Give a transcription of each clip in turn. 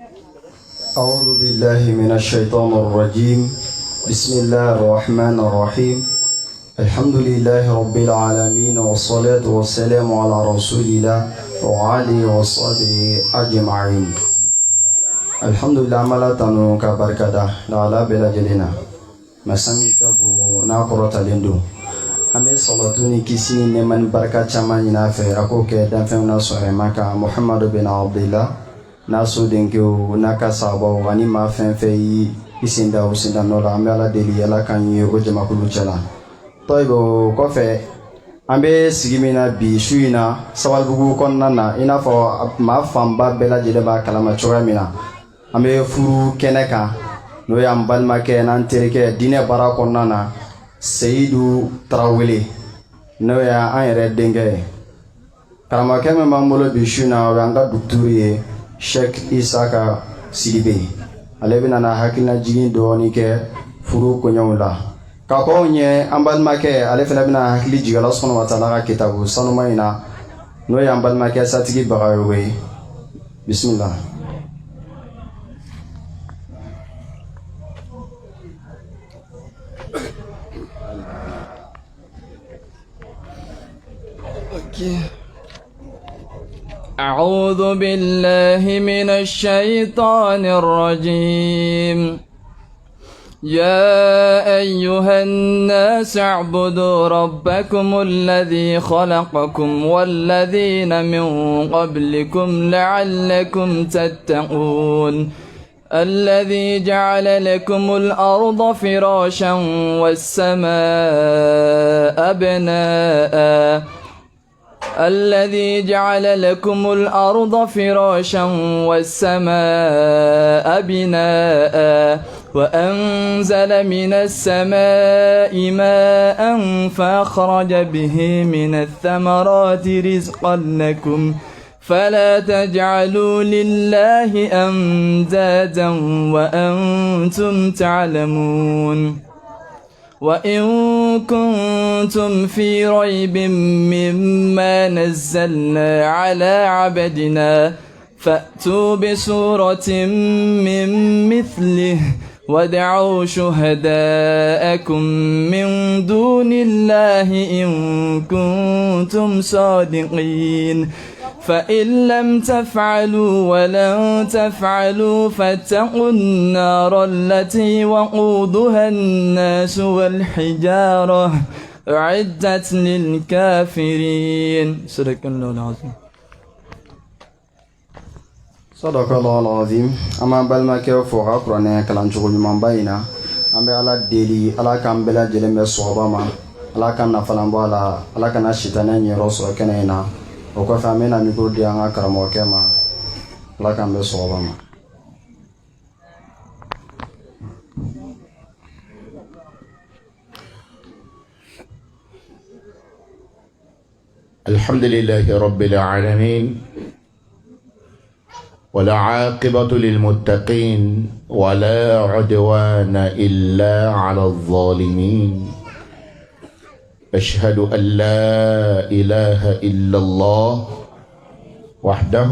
أعوذ بالله من الشيطان الرجيم. بسم الله الرحمن الرحيم. الحمد لله رب العالمين والصلاة والسلام على رسول الله وعلى وصحبه أجمعين. الحمد لله ملا تنو كبركة لا بلا جلنا مسامي كبو ناقرة لندو أمي صلاتوني كيسي نمن بركة شماني نافع أكوك دفعنا صحيح محمد بن عبد الله naso denkew naka sabaw ani ma fɛn fɛn yi isinda usinda nɔ la an bɛ ala deli ala kan ye o jamakulu cɛla tɔyibo kɔfɛ an bɛ sigi min na bi su in na Sabalibugu kɔnɔna na i n'a fɔ maa fanba bɛɛ lajɛlen b'a kalama cogoya min na an bɛ furu kɛnɛ kan n'o y'an balimakɛ n'an terikɛ diinɛ baara kɔnɔna na Seyidu Tarawele n'o y'an yɛrɛ denkɛ ye karamɔgɔkɛ min b'an bolo bi su in na o y'an ka dugutigi ye Sheikh Isaka Sidibe. Ale bɛna na hakilina jigin dɔɔni kɛ furu koɲɛw la ka kɔn ɲɛ an balimakɛ ale fana bɛna hakili jigin Ala subhanahu wa taala ka kitabu sanuma in na n'o ye an balimakɛ satigi Bagayogo ye. Bismillah. Okay. أعوذ بالله من الشيطان الرجيم. يا أيها الناس اعبدوا ربكم الذي خلقكم والذين من قبلكم لعلكم تتقون. الذي جعل لكم الأرض فراشا والسماء بناء الذي جعل لكم الأرض فراشا والسماء بناء وأنزل من السماء ماء فأخرج به من الثمرات رزقا لكم فلا تجعلوا لله أندادا وأنتم تعلمون. وإن كنتم في ريب مما نزلنا على عبدنا فأتوا بسورة من مثله وادعوا شهداءكم من دون الله إن كنتم صادقين. فإن لم تفعلوا ولن تفعلوا فاتقوا النار التي وقودها الناس والحجارة أعدت للكافرين. صدق الله العظيم. صدق الله العظيم. أما بالمكة فوق قرآن كلام شغل من بينا أما على دليل على كم بلا جلم الصوابما على كم نفلان بالا على كم الشيطان يرسل كنينا وكيف أمينا ميكرو ديانا كراموكما لا كان بصوابما. الحمد لله رب العالمين ولا عاقبة للمتقين ولا عدوان إلا على الظالمين. أشهد أن لا إله إلا الله وحده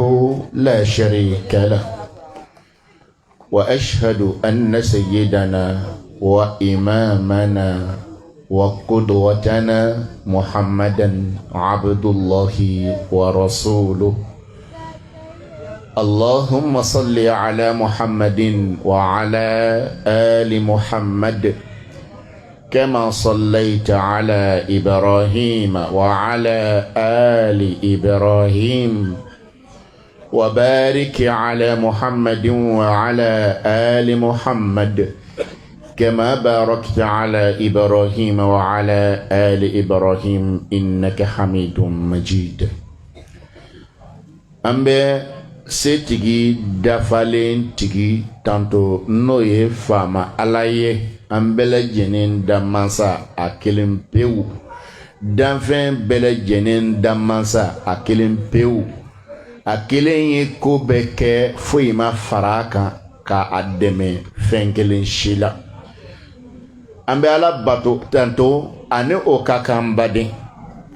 لا شريك له وأشهد أن سيدنا وإمامنا وقدوتنا محمدا عبد الله ورسوله. اللهم صل على محمد وعلى آل محمد كما صليت على إبراهيم وعلى آل إبراهيم وبارك على محمد وعلى آل محمد كما باركت على إبراهيم وعلى آل إبراهيم إنك حميد مجيد. أمبي سيتيجي دافالين تيجي تانتو نوي فاما alaye an bɛɛ lajɛlen damansa a kelen pewu danfɛn bɛɛ lajɛlen damansa a kelen pewu a kelen ye ko bɛɛ kɛ foyi ma fara a kan ka a dɛmɛ fɛn kelen si la. An bɛ ala bato tanto ani o ka kan baden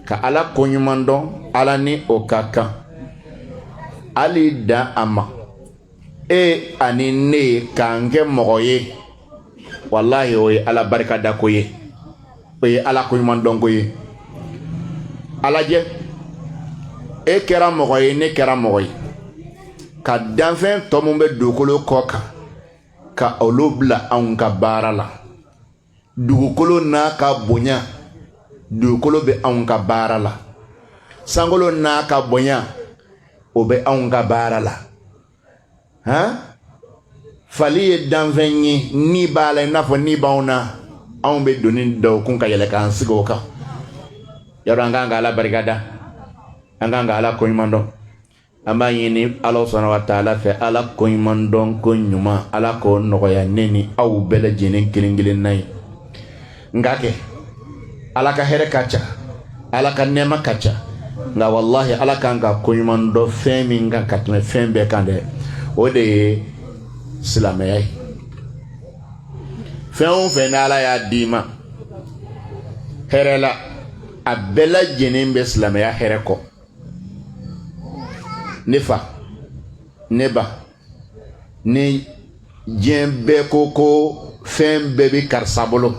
ka ala koɲuman dɔn ala ni o ka kan hali dan a ma e ani ne k'an kɛ mɔgɔ ye wallahi o ye ala barika da ko ye o ye ala ko ɲuman dɔn ko ye ala jɛ e kɛra mɔgɔ ye ne kɛra mɔgɔ ye ka danfɛn tɔ mun bɛ dugukolo kɔ kan ka olu bila anw ka baara la dugukolo n'a ka bonya dugukolo bɛ anw ka baara la sankolo n'a ka bonya o bɛ anw ka baara la fali ye danfɛn ye ni b'a la i n'a fɔ ni b'anw na anw bɛ doni da o kun ka yɛlɛ k'an sigi o kan yɔrɔ an kan ka ala barikada an kan ka ala ko ɲuman dɔn an b'a ɲini ala subhanahu wa ta'ala fɛ ala ko ɲuman dɔn ko ɲuman ala k'o nɔgɔya ne ni aw bɛɛ lajɛlen kelen kelen na ye nka kɛ ala ka hɛrɛ ka ca ala ka nɛɛma ka ca nka wallahi ala kan ka ko ɲuman dɔn fɛn min kan ka tɛmɛ fɛn bɛɛ kan dɛ o de ye silamɛya ye fɛn o fɛn ni ala y'a d'i ma hɛrɛ la a bɛɛ lajɛlen bɛ silamɛya hɛrɛ kɔ ne fa ne ba ni diɲɛ bɛɛ ko fɛn bɛɛ bɛ karisa bolo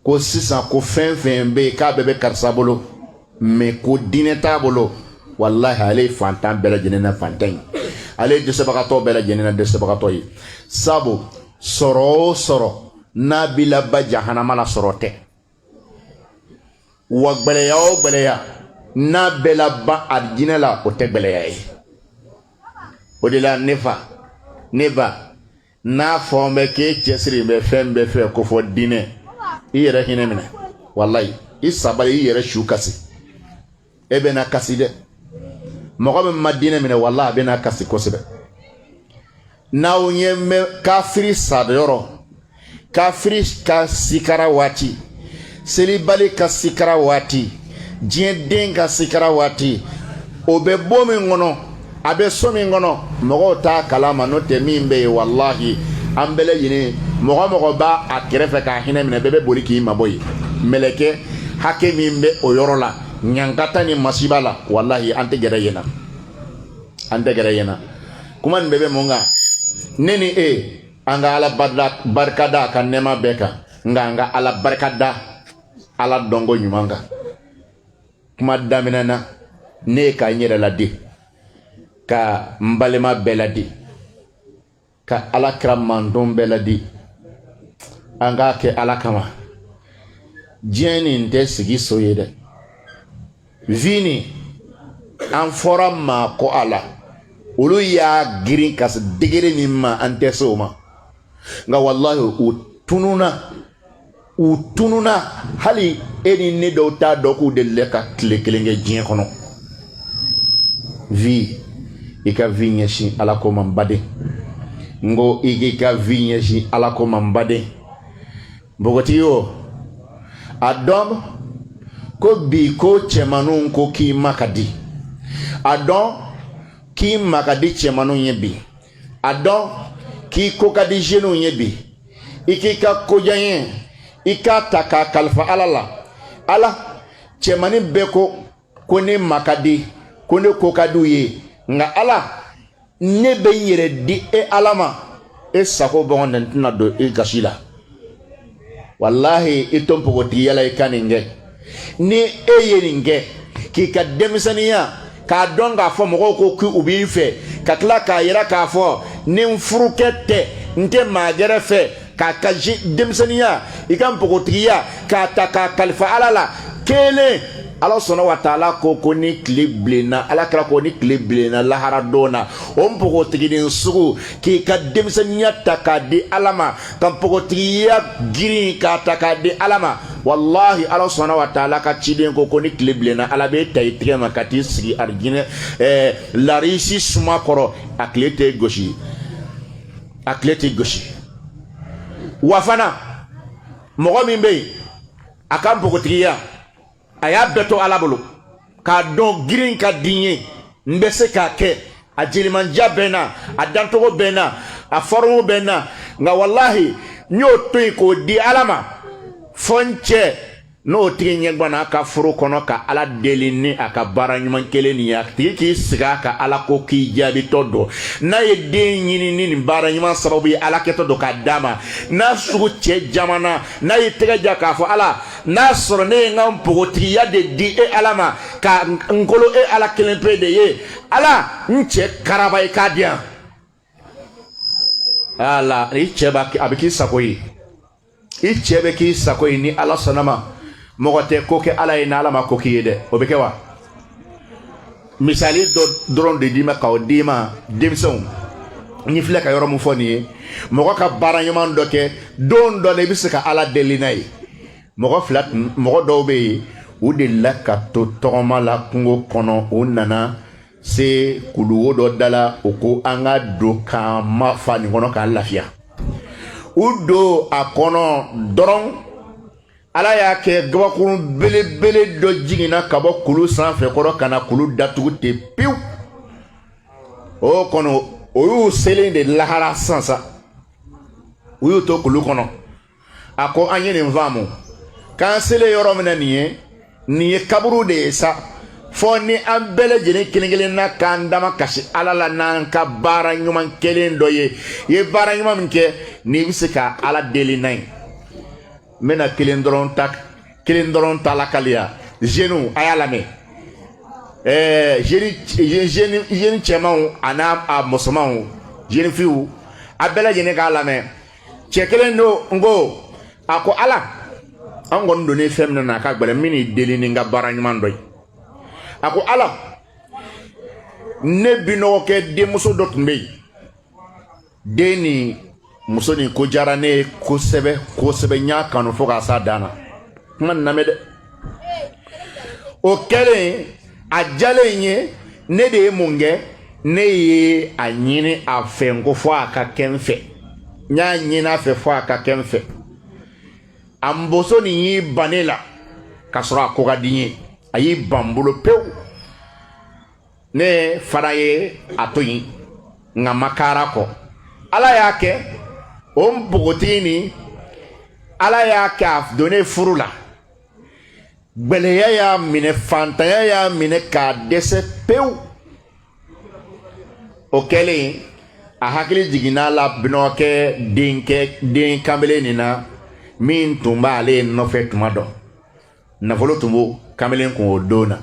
ko sisan ko fɛn fɛn bɛ yen k'a bɛɛ bɛ karisa bolo mɛ ko diinɛ t'a bolo wallahi ale ye fantan bɛɛ lajɛlen na fantan ye ale ye dɛsɛbagatɔ bɛɛ lajɛlen na dɛsɛbagatɔ ye sabu sɔrɔ o sɔrɔ n'a b'i laban jahanama la sɔrɔ tɛ wa gbɛlɛya o gbɛlɛya n'a bɛ laban arijinɛ la o tɛ gbɛlɛya ye o de la ne fa ne ba n'a fɔ n bɛ k'e cɛsiri bɛ fɛn bɛɛ fɛ ko fɔ diinɛ i yɛrɛ hinɛ minɛ wallahi i sabali i yɛrɛ su kasi e bɛ na kasi dɛ mɔgɔ min ma diinɛ minɛ wallahi a bɛ na kasi kosɛbɛ n'aw ɲɛ mɛn kafiri sadɔyɔrɔ kafiri ka sikara waati selibali ka sikara waati diɲɛ den ka sikara waati o bɛ bɔ min kɔnɔ a bɛ so min kɔnɔ mɔgɔw t'a kalama n'o tɛ min bɛ yen wallahi an bɛɛ lajɛlen mɔgɔ mɔgɔ b'a a kɛrɛfɛ k'a hinɛ minɛ bɛɛ bɛ boli k'i mabɔ yen mɛlɛkɛ hakɛ min bɛ o yɔrɔ la ɲankata ni masiba la wallahi an tɛ gɛrɛ yen na an tɛ gɛrɛ yen na kuma nin bɛɛ bɛ mun kan ne ni e an ka ala barika da a ka nɛɛma bɛɛ kan nka an ka ala barika da ala dɔnko ɲuman kan kuma daminɛ na ne ye ka n yɛrɛ ladi ka n balima bɛɛ ladi ka ala kira manton bɛɛ ladi an k'a kɛ ala kama diɲɛ nin tɛ sigi so ye dɛ vi nin an fɔra maa ko a la olu y'a girin ka se degere min ma an tɛ se o ma nka wallahi u tununa hali e ni ne dɔw t'a dɔn k'u delila ka tile kelen kɛ diɲɛ kɔnɔ vi i ka vi ɲɛsin ala ko man baden n ko i k'i ka vi ɲɛsin ala ko man baden npogotigi o a dɔn ko bi ko cɛmanninw ko k'i ma ka di a dɔn k'i ma ka di cɛmanninw ye bi a dɔn k'i ko ka di jeunes ye bi i k'i ka kojan ye i k'a ta k'a kalifa ala la ala cɛmannin bɛɛ ko ne ma ka di ko ne ko ka di u ye nka ala ne bɛ n yɛrɛ di e ala ma e sago bɔn nin tɛna don e gasi la wallahi i to npogotigiya la i ka nin kɛ ni e ye nin kɛ k'i ka denmisɛnniya k'a dɔn k'a fɔ mɔgɔw ko k'u b'i fɛ ka tila k'a yira k'a fɔ ni n furukɛ tɛ n tɛ maa gɛrɛ fɛ k'a ka denmisɛnniya i ka npogotigiya k'a ta k'a kalifa ala la kelen ala sɔnna wa taala ko ni tile bilenna ala kɛra ko ni tile bilenna lahara don na o npogotigiden sugu k'i ka denmisɛnniya ta k'a di ala ma ka npogotigiya girin k'a ta k'a di ala ma wallahi ala sɔnna wa taala ka ciden ko ni tile bilenna ala bɛ ta i tigɛ ma ka t'i sigi arijinɛ larisi suma kɔrɔ a tile tɛ gosi a tile tɛ gosi wa fana mɔgɔ min bɛ yen a ka npogotigiya a y'a bɛɛ to ala bolo k'a dɔn girin ka di n ye n bɛ se k'a kɛ a jelimandiya bɛ n na a dancogo bɛ n na a fɔrɔmu bɛ n na nka walahi n y'o to yen k'o di ala ma fɔ n cɛ n'o tigi ɲɛgbana ka furu kɔnɔ ka ala deli ni a ka baara ɲuman kelen nin ye a tigi k'i sigi a ka ala ko k'i jaabitɔ dɔn n'a ye den ɲini ni nin baara ɲuman sababu ye ala kɛtɔ dɔ k'a d'a ma n'a sugu cɛ jamana n'a y'i tɛgɛ ja k'a fɔ ala n'a sɔrɔ ne ye n ka npogotigiya de di e ala ma ka n kolo e ala kelen pe de ye ala n cɛ karaba i k'a di yan ala i cɛ a bɛ k'i sago ye i cɛ bɛ k'i sago ye ni ala sɔnna ma mɔgɔ tɛ ko kɛ ala ye ni ala ma ko k'i ye dɛ o bɛ kɛ wa misali dɔ dɔrɔn de d'i ma k'aw d'i ma denmisɛnw n filɛ ka yɔrɔ min fɔ nin ye mɔgɔ ka baara ɲuman dɔ kɛ don dɔ la i bɛ se ka ala deli n'a ye mɔgɔ dɔw bɛ yen u delila ka to tɔgɔma la kungo kɔnɔ u nana se kuluwo dɔ da la u ko an ka don k'an ma fa nin kɔnɔ k'an lafiya u don a kɔnɔ dɔrɔn ala y'a kɛ gabakuru belebele dɔ jiginna ka bɔ kulu sanfɛ kɔrɔ ka na kulu datugu ten pewu o kɔnɔ o y'u selen de lahara sansa u y'u to kulu kɔnɔ a ko an ye nin faamu k'an selen yɔrɔ min na nin ye kaburu de ye sa fɔ ni an bɛɛ lajɛlen kelen kelen na k'an dama kasi ala la n'an ka baara ɲuman kelen dɔ ye i ye baara ɲuman min kɛ n'i bɛ se ka ala deli n'a ye n bɛna kelen dɔrɔn ta lakaliya jeunes a y'a lamɛn jeune cɛmanw a n'a musomanw jeune filles a bɛɛ lajɛlen k'a lamɛn cɛ kelen don n ko a ko ala an kɔni donnen fɛn min na a ka gɛlɛn min n'i deli ni n ka baara ɲuman dɔ ye a ko ala ne binɔgɔ kɛ denmuso dɔ tun bɛ yen den ni muso ni ko diyara ne ye kosɛbɛ kosɛbɛ n y'a kanu fo k'a s'a dan na kuma nin lamɛn dɛ o kɛlen a jalen ye ne de ye mun kɛ ne ye a ɲini a fɛ n ko fo a ka kɛ n fɛ n y'a ɲini a fɛ fo a ka kɛ n fɛ a muso nin y'i ban ne la k'a sɔrɔ a ko ka di n ye a y'i ban n bolo pewu ne fana ye a to yen nka ma kaara kɔ ala y'a kɛ o npogotigi nin ala y'a kɛ a donnen furu la gbɛlɛya y'a minɛ fantanya y'a minɛ k'a dɛsɛ pewu o kɛlen a hakili jiginna la binɔgɔkɛ den kamalen nin na min tun b'ale nɔfɛ tuma dɔ nafolo tun b'o kamalen kun o don na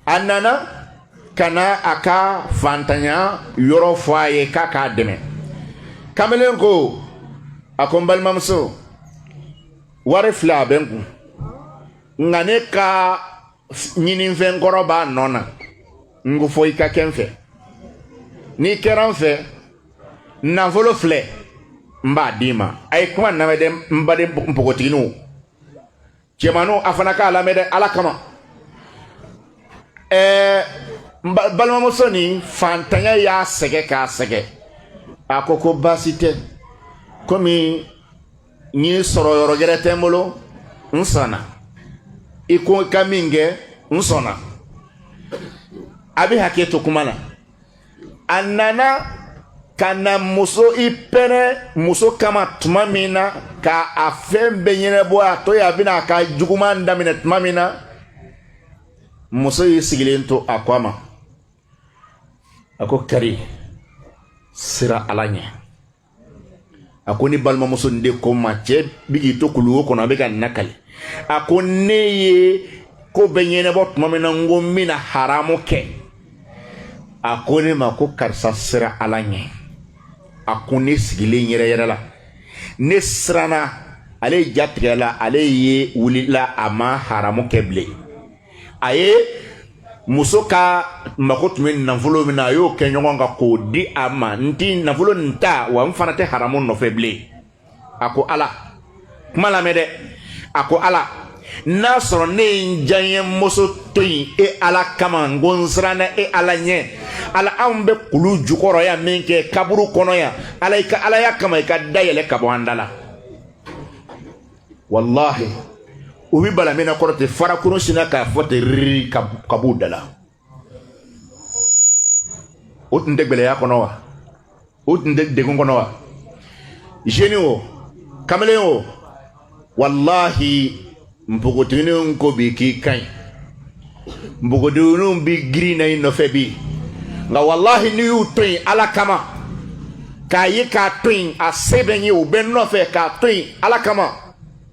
a nana ka na a ka fantanya yɔrɔ fɔ a ye k'a k'a dɛmɛ kamalen ko a ko n balimamuso wari filɛ a bɛ n kun nka ne ka ɲinifɛn kɔrɔ b'a nɔ na n ko fɔ i ka kɛ n fɛ n'i kɛra n fɛ nafolo filɛ n b'a d'i ma a ye kuma lamɛn dɛ n baden npogotigininw cɛmanninw a fana k'a lamɛn dɛ ala kama balimamuso ni fantanya y'a sɛgɛ k'a sɛgɛ a ko baasi tɛ komi n y'i sɔrɔ yɔrɔ gɛrɛ tɛ n bolo n sɔnna i ko i ka min kɛ n sɔnna a bɛ hakɛ to kuma na a nana ka na muso i pɛrɛ muso kama tuma min na ka a fɛn bɛɛ ɲɛnabɔ a to yen a bɛna a ka juguman daminɛ tuma min na muso y'i sigilen to a ko a ma a ko kari sira ala ɲɛ a ko ni balimamuso nin de ko ma cɛ bɛ k'i to kuluwo kɔnɔ a bɛ ka nakali a ko ne ye ko bɛɛ ɲɛnabɔ tuma min na n ko n bɛna haramu kɛ a ko ne ma ko karisa sira ala ɲɛ a ko ne sigilen yɛrɛ yɛrɛ la ne siranna ale jatigɛ la ale ye wulila a ma haramu kɛ bilen a ye muso ka mako tun bɛ nafolo min na a y'o kɛ ɲɔgɔn kan k'o di a ma n ti nafolo nin ta wa n fana tɛ haramu nɔfɛ bilen a ko ala kuma lamɛn dɛ a ko ala n'a sɔrɔ ne ye n diyaɲɛ muso to yen e ala kama n ko n siranna e ala ɲɛ ala anw bɛ kulu jukɔrɔ yan min kɛ kaburu kɔnɔ yan ala i ka alaya kama i ka dayɛlɛ ka bɔ an da la walahi u bɛ bala min na kɔrɔ ten farakuru sinna k'a fɔ ten riri ka b'u da la o tun tɛ gɛlɛya kɔnɔ wa o tun tɛ degun kɔnɔ wa jeune o kamalen o walahi mpogotini ko bi ki kan mbogodunu bi grina ino fe bi nga wallahi ni yu twin ala kama ka yi ka twin a sebenyi u ben no fe ka twin ala kama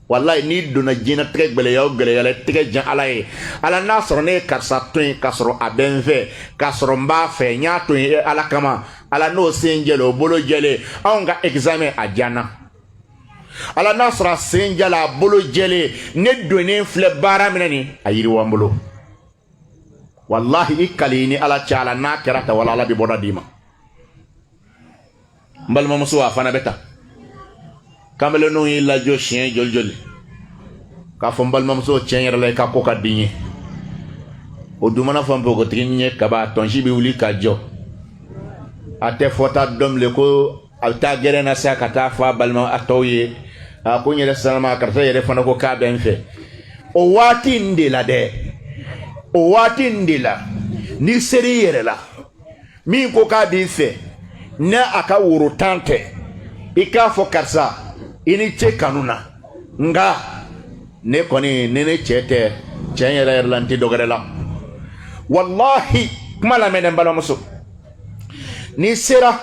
wallahi ni dona jina trek bele yo gele yale trek jan ala e ala nasro ne karsa twin kasro abenve kasro mba fe nya twin ala kama ala no senjelo bolo jele onga examen ajana ala nasra senjala bolo jele ne doni fle bara minani ayiri wambolo wallahi ikalini ala chala na kerata wala ala bi boda dima mbal ma musuwa fana beta kamele no illa jo chien joljoli ka fo mbal ma muso chien yara lay ka ko ka dinye o dumana fo mbogo trinye ka ba tonji bi wuli ka jo ate fota dom le ko alta gere na sa kata fa balma atoye ko nyere salama karta yere fana ko ka ben fe o wati ndila de o wati ndila ni seri yere la mi ko ka bi fe na aka wuru tante ika fo karsa ini che kanuna nga ne koni ne chete chenyera erlanti dogare la wallahi kumala menen balo muso ni sera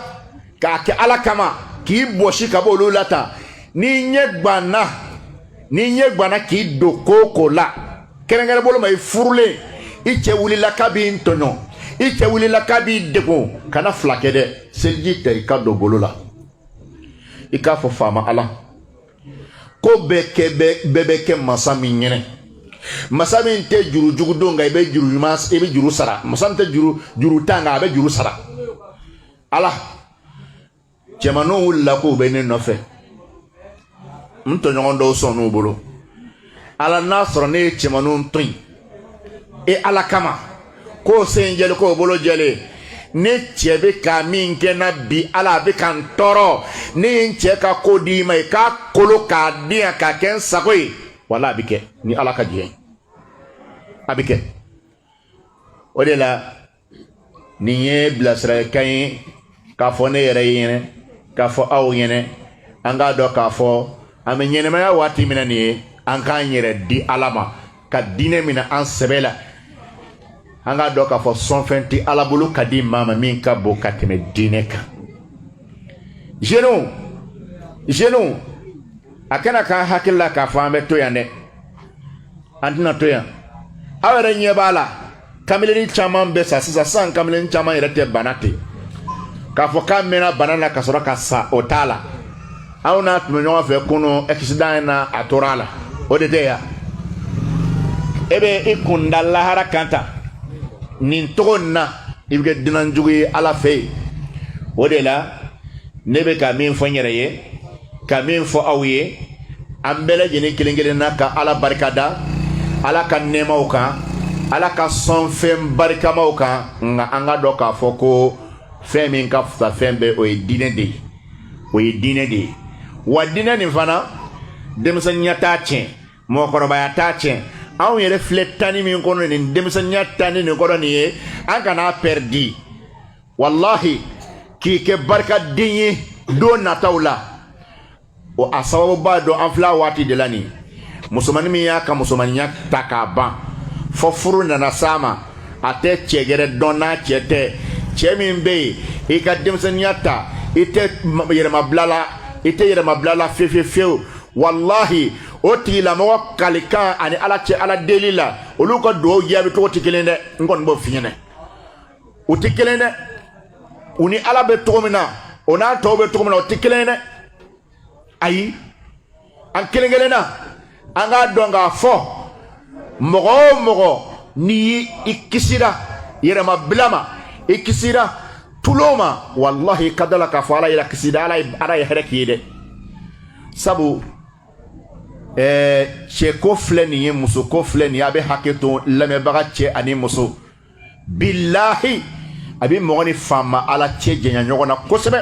ka ke ala kama ki boshi ka bolu lata ni nyegbana ki dokoko la kerengere bolo mai furule iche wuli la kabi ntono iche wuli la kabi dego kana flakede selji te ka dogolo la ika fo fama ala ko beke masami nyene masami te juru jugu donga ibe juru mas ibe juru sara masami te juru tanga ibe juru sara ala chemano wula ko be ne nofe mto nyondo so no bolo ala nasro ne chemano ntun e ala kama ko senjele ko bolo jele ne chebe ka minke na bi ala be kan toro ne nche ka kodi mai ka kolo ka dia ka ken sakoi wala bike ni ala ka je abike odela ni ye blasra kan ka fo ne yere yene ka fo aw yene anga do ka fo ame nyene ma wati mina ni an kan yere di alama ka dine mina an sebela anga do ka fo son fenti alabulu kadi mama min ka bo katime dine ka jenu akana ka hakilla ka fambe to yande antina to yan awere nyebala kamileni chaman besa sisa san kamileni chaman irete banate ka fo kamena banana ka soro ka sa otala awna tumenyo fe kuno accident na atorala odete ya ebe ikunda la harakanta nin togonna ibge dinan jugi ala fe odela nebe ka min fo nyere ye ka min fo awye ambele jeni kilingele na ka ala barkada ala ka nema uka ala ka son fem barka mauka nga anga do ka fo ko femi nka futa fembe o dine de wa dine ni fana demsa nyata chen mo ko ba ya ta chen aw yere fletani mi ko ni demsa nyata ni ko ni e anga na perdi wallahi ki ke barka dinyi do na tawla o asawu ba do afla wati de lani musumani mi ya ka musumani nya takaba fo furu na sama ate chegere dona chete chemin be e ka demsa nyata ite yere mablala fefe wallahi oti la mo kalika ani ala delila olu ko do yabi to tikelende ngon bo finyene o tikelende uni ala be to mina ona to be to mina o tikelende ayi an kelengelena anga donga fo mogo ni ikisira yere mablama ikisira tuloma wallahi kadala ka fala ila kisida ala ya herekide sabu che ko fleni ye muso ko fleni abe haketo lame baga che ani muso billahi abi mogoni fama ala che jenya nyogona kosebe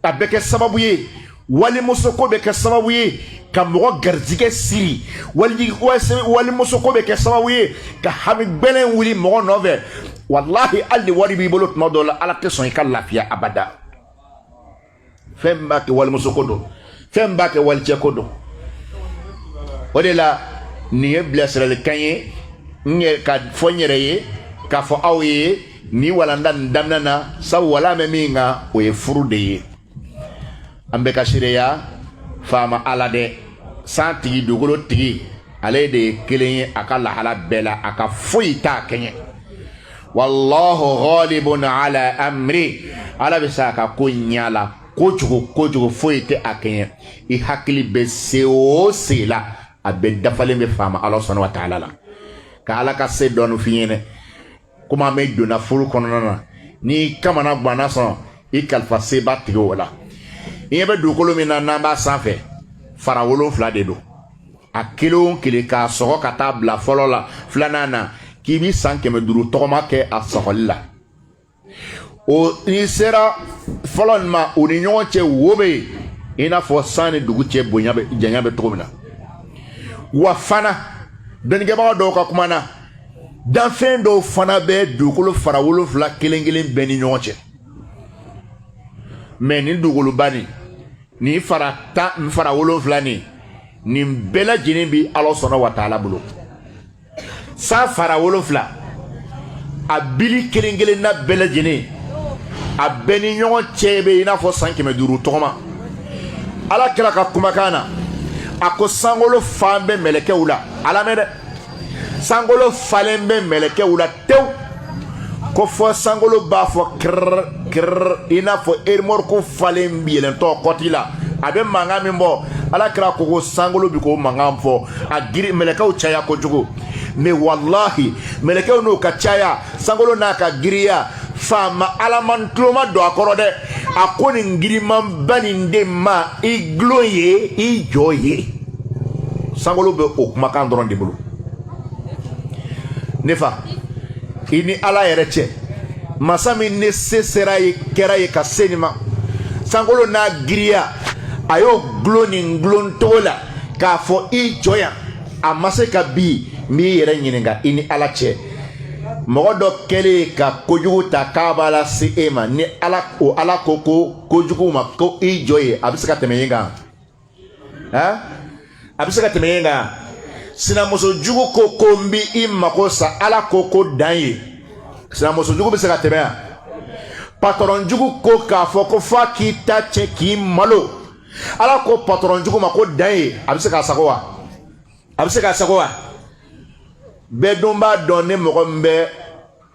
abeke sababu ye wali muso ko be ke sababu ye ka mogo garzige siri wali muso ko be ke sababu ye ka hami belen wuli mogo nove wallahi alli wari bi bolo tuma dola ala te son ka lafiya abada femba ke wal musokodo femba ke wal chekodo o de la nin ye bilasiralikan ye n ye ka fɔ n yɛrɛ ye k'a fɔ aw ye ni walanda nin daminɛ na sabu wala mɛ min kan o ye furu de ye an bɛ ka seereya faama ala dɛ san tigi dugukolo tigi ale de ye kelen ye a ka lahala bɛɛ la a ka foyi t'a kɛɲɛ wallahu ghalibun ala amri ala bɛ se a ka ko ɲɛ la kojugu foyi tɛ a kɛɲɛ i hakili bɛ se o se la a bɛ dafalen bɛ faama ala subhanahu wa ta'ala la ka ala ka se dɔɔni f'i ɲɛna komi an bɛ donna furu kɔnɔna na ni kamana ganna sɔn i kalifa seba tigɛ o la i ɲɛ bɛ dugukolo min na n'an b'a sanfɛ fara 7 de don a kelen o kelen k'a sɔgɔ ka taa bila fɔlɔ la filanan na k'i bi san 500 tɔgɔma kɛ a sɔgɔli la o ni sera fɔlɔ nin ma o ni ɲɔgɔn cɛ wo bɛ yen i n'a fɔ san ni dugu cɛ janya bɛ cogo min na wa fana dɔnnikɛbaga dɔw ka kuma na danfɛn dɔw fana bɛ dugukolo fara 7 kelen bɛɛ ni ɲɔgɔn cɛ mɛ nin dugukoloba nin fara 7 nin bɛɛ lajɛlen bi ala sɔnna wa taala bolo san fara 7 a bili kelen na bɛɛ lajɛlen a bɛɛ ni ɲɔgɔn cɛ bɛ i n'a fɔ san 500 tɔgɔma ala kɛra ka kumakan na a ko sankolo fan bɛ mɛlɛkɛw la ala mɛ dɛ sankolo falen bɛ mɛlɛkɛw la tew ko fɔ sankolo b'a fɔ kirr i n'a fɔ erimɔriko falen yɛlɛntɔ kɔti la a bɛ mankan min bɔ ala kɛra ko sankolo bi k'o mankan fɔ a giri mɛlɛkɛw caya kojugu mais wallahi mɛlɛkɛw n'u ka caya sankolo n'a ka giriya faama ala man tuloma don a kɔrɔ dɛ a ko nin giriman ba nin den ma i gulon ye i jɔ ye sankolo bɛ o kumakan dɔrɔn de bolo ne fa i ni ala yɛrɛ cɛ masa min ne se sera ye kɛra ye ka se nin ma sankolo n'a giriya a y'o gulon nin gulon togo la k'a fɔ i jɔ yan a ma se ka bi n b'i yɛrɛ ɲininka i ni ala cɛ mɔgɔ dɔ kɛlen ka kojugu ta k'a b'a la se e ma ni ala ko kojugu ma ko i jɔ ye a bɛ se ka tɛmɛ yen kan a bɛ se ka tɛmɛ yen kan sinamuso jugu ko n bi i mako sa ala ko dan ye sinamuso jugu bɛ se ka tɛmɛ yan patɔrɔn jugu ko k'a fɔ ko f'a k'i ta cɛ k'i malo ala ko patɔrɔn jugu ma ko dan ye a bɛ se k'a sago wa a bɛ se k'a sago wa bɛɛ dun b'a dɔn ni mɔgɔ min bɛ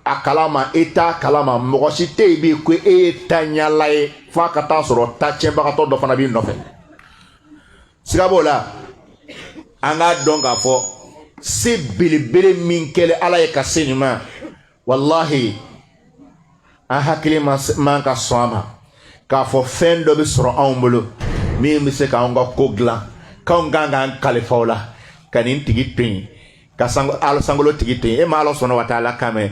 a kalama e t'a kalama mɔgɔ si tɛ yen bi ko e ye ta ɲala ye f'a ka taa sɔrɔ ta tiɲɛbagatɔ dɔ fana b'i nɔfɛ siga b'o la an k'a dɔn k'a fɔ se belebele min kɛlen ala ye ka se nin ma walahi an hakili man ka sɔn a ma k'a fɔ fɛn dɔ bɛ sɔrɔ anw bolo min bɛ se k'anw ka ko dilan k'anw kan k'an kalifa o la ka nin tigi to yen ka ala sankolo tigi to yen e ma ala sɔnna wa taala kan mɛn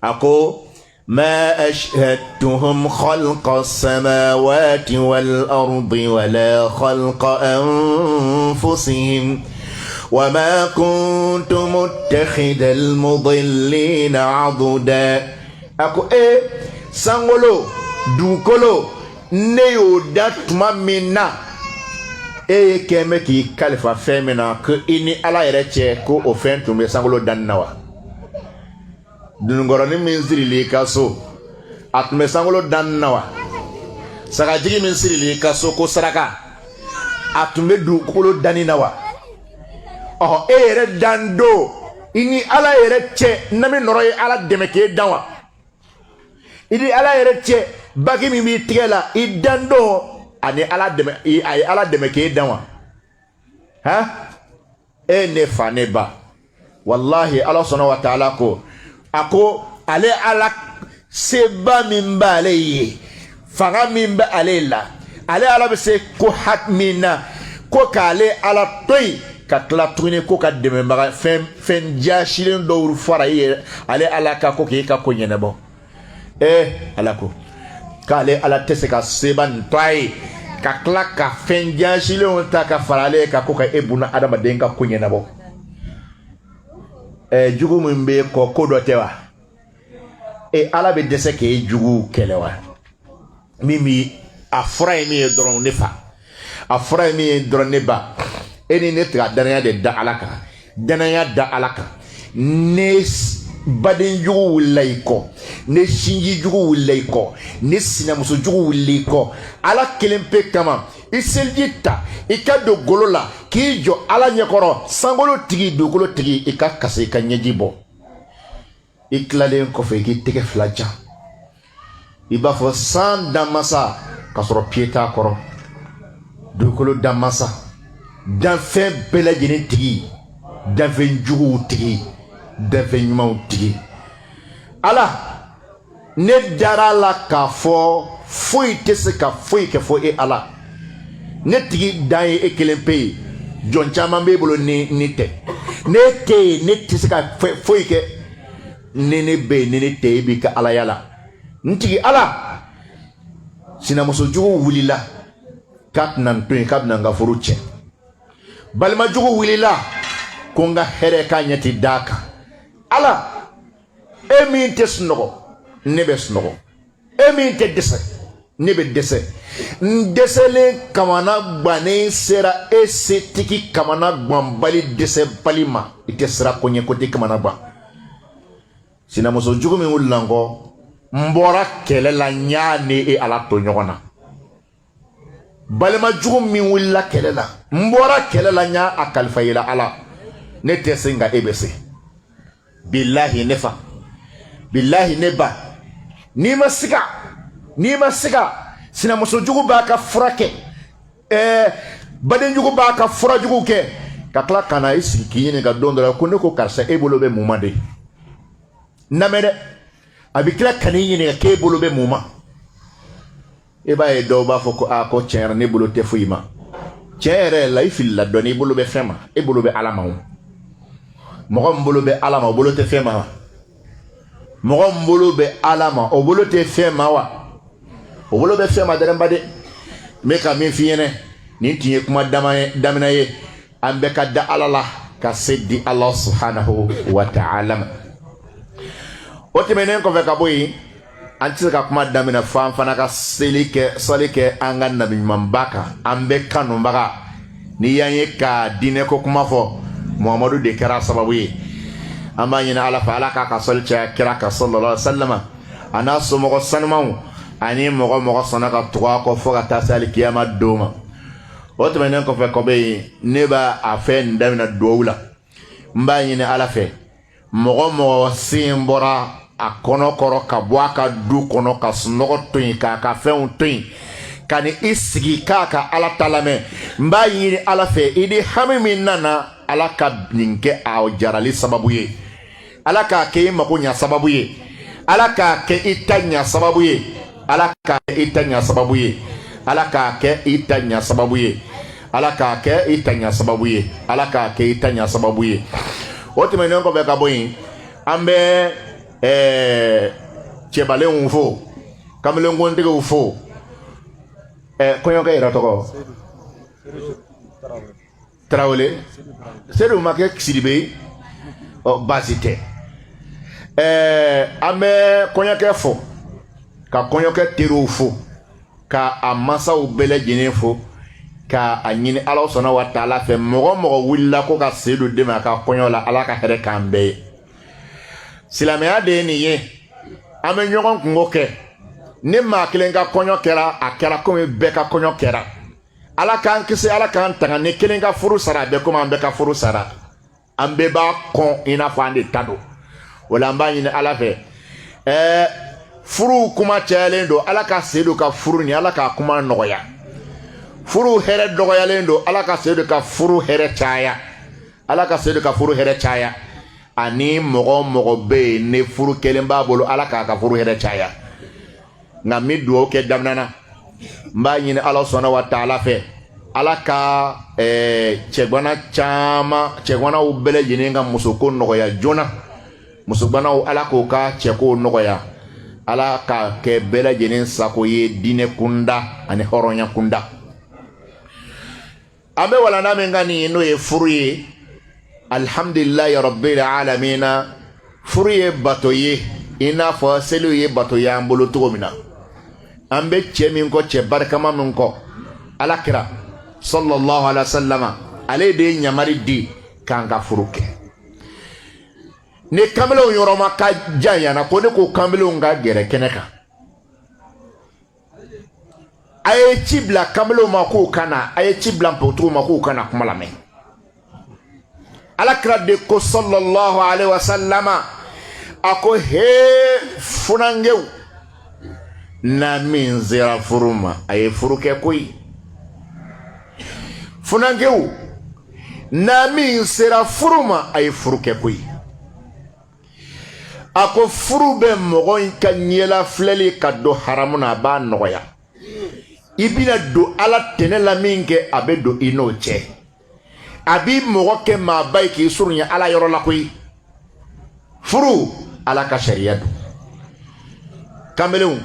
a ko ما أشهدتهم خلق السماوات والأرض ولا خلق أنفسهم وما كنت متخذ المضلين عضدا أكو سانغولو دوكولو نيو داتما منا كيمي كي كالفا فيمنا كو إني على يرتشي كو أوفنتم سانغولو داننوا dunugɔrɔni min sirili ka so a tun bɛ sankolo dan na wa sagajigi min sirili ka so ko saraka a tun bɛ dugukolo danni na wa ɔhɔ e yɛrɛ dan don i ni ala yɛrɛ cɛ na min nɔrɔ ye ala dɛmɛ k'e dan wa i ni ala yɛrɛ cɛ baki min b'i tigɛ la i dan don ani ala dɛmɛ a ye ala dɛmɛ k'e dan wa han e ne fa ne ba wallahi ala sɔnna wa taala ko a ko ale ala seba min b'ale ye fanga min bɛ ale la ale ala bɛ se ko hak min na ko k'ale ala to yen ka tila tuguni ko ka dɛmɛbaga fɛn jasilen dɔw fara i yɛrɛ ale ala ka ko k'e ka ko ɲɛnabɔ ala ko k'ale ala tɛ se ka seba nin to a ye ka tila ka fɛn jasilenw ta ka fara ale ka ko ka e buna adamaden ka ko ɲɛnabɔ jugu min bɛ kɔ ko dɔ tɛ wa ala bɛ dɛsɛ k'e jugu kɛlɛ wa min bi a fura ye min ye dɔrɔn ne fa a fura ye min ye dɔrɔn ne ba eni ne tra danaya de da alaka danaya da alaka ne baden jugu wilayko ne shinji jugu wilayko ne sinamuso jugu wilayko ala kelempe kama iseljita ikado golola kijo ala nyekoro sangolo tigi dogolo tigi ikakase kanyejibo iklalen ko fe ki tege flaja iba fo san damasa kasoro pieta koro dogolo damasa dan fe bela jeni tigi dan fe jugu tigi dan fe nyuma tigi ala ne dara la ka fo foi tese ka foi ke fo e ala ne tigi dan ye ekelempe jon chaman be bolo ni te ne tese ka foi ke ne be ne te bi ka ala yala ntigi ala sinamuso jugu wulila kat nan tun kab nan ga furuche balma jugu wulila ko nga here ka nyati daka ala emi te snogo ne be snogo emi te dese ne be dese ndesele kamana gbane sera esetiki kamana gbambali dese balima ite sera konye kote kamana gba sinamuso jugu mi wulango mbora kele la nyane e ala to nyogona balima jugu mi wula kele la mbora kele la nya akalfa ila ala ne tesinga ebese billahi nefa billahi neba ni masiga sinamuso jugu ba ka furake baden jugu ba ka fura jugu ke kakla kana isi kiyini ga dondora ko ne ko karsa e bolo be mumade namede abikla kanini ne ke bolo be muma e ba e do ba foko a ko cher ne bolo te fuima cher la ifil la doni bolo be fema e bolo be alama mo bolo be alama bolo te fema mo bolo be alama o bolo te fema wa o bolo be fema dare mbade me ka min fiyene ni tiye kuma damina ye ambe ka da alala ka seddi Allah subhanahu wa ta'ala otemenen ko fe ka boyi anti ka kuma damina fana ka salike anga nabi mambaka ambe kanu mbaka ni yanye ka dine ko kuma fo Muhammadu de kara sababu ye amma nyina ala fa ala ka solcha kira ka sallallahu alaihi wasallam ana so mo sanmaw ani mo sanaka tuwa ko fo ka tasali kiyama doma otemenen ko fe ko be neba afen damina dowula mba nyina ala fe mo simbora akono koro ka boaka du kono ka snogo toyin ka feun toyin kani isigi ka ala talame mba yini ala fe idi hamimi nana ala ka ninke a jarali sababu ye ala ka ke makunya sababu ye ala ka ke itanya sababu ye ala ka itanya sababu ye ala ka ke itanya sababu ye ala ka ke itanya sababu ye ala ka ke itanya sababu ye otima nko be ka boyin ambe chebale unfo kamele ngonde ko ufo konyo ka ira toko Traoré seru make Sidibe o basite ambe konyo ka fo ka konyo ka teru fo ka amasa u bele jinefo ka anyini ala sona wa taala fe mogo willa ko ka sedu de ma ka konyo la ala ka here kambe silamea de ni ye ame nyogon kungoke ne ma kelenga konyo kera akera ko me beka konyo kera ala kan kise ala kan tanga ne kelenga furu sara be ko man beka furu sara ambe ba kon ina fande tado wala mbani ala fe furu kuma chalendo ala ka sedu ka furu ni ala ka kuma nogoya furu here dogoya lendo ala ka sedu ka furu here chaya ala ka sedu ka furu here chaya ani mogo be ne furu kelen ba bolo ala ka furu here chaya nga mi duo ke damnana mba nyine ala sona wa taala fe ala ka chegwana u bele jininga musuko nogoya jona musubana u ala ko ka cheko nogoya ala ka ke bele jinin sako ye dine kunda ani horonya kunda abe wala na mengani no ye furu ye alhamdulillahi rabbil alamin furiye batoye ina fo selu ye batoye ambolo togomina ambe chemin ko che barkama min ko alakira sallallahu alaihi wasallama ale de nyamari di kanga furuke ne kamelo yoroma ka jayana ko ne ko kamelo nga gere keneka aye cibla kamelo mako kana aye cibla mpoto mako kana kuma lame alakra de ko sallallahu alaihi wasallama ako he funangew na min zira furuma aye furuke koy funangew na min zira furuma aye furuke koy ako furu be mogo ka nyela fleli ka do haramuna ba noya ibina do ala tenela minke abe do ino che abi mogo ke ma bay ki surunya ala yoro la koy furu ala ka sharia do kameleun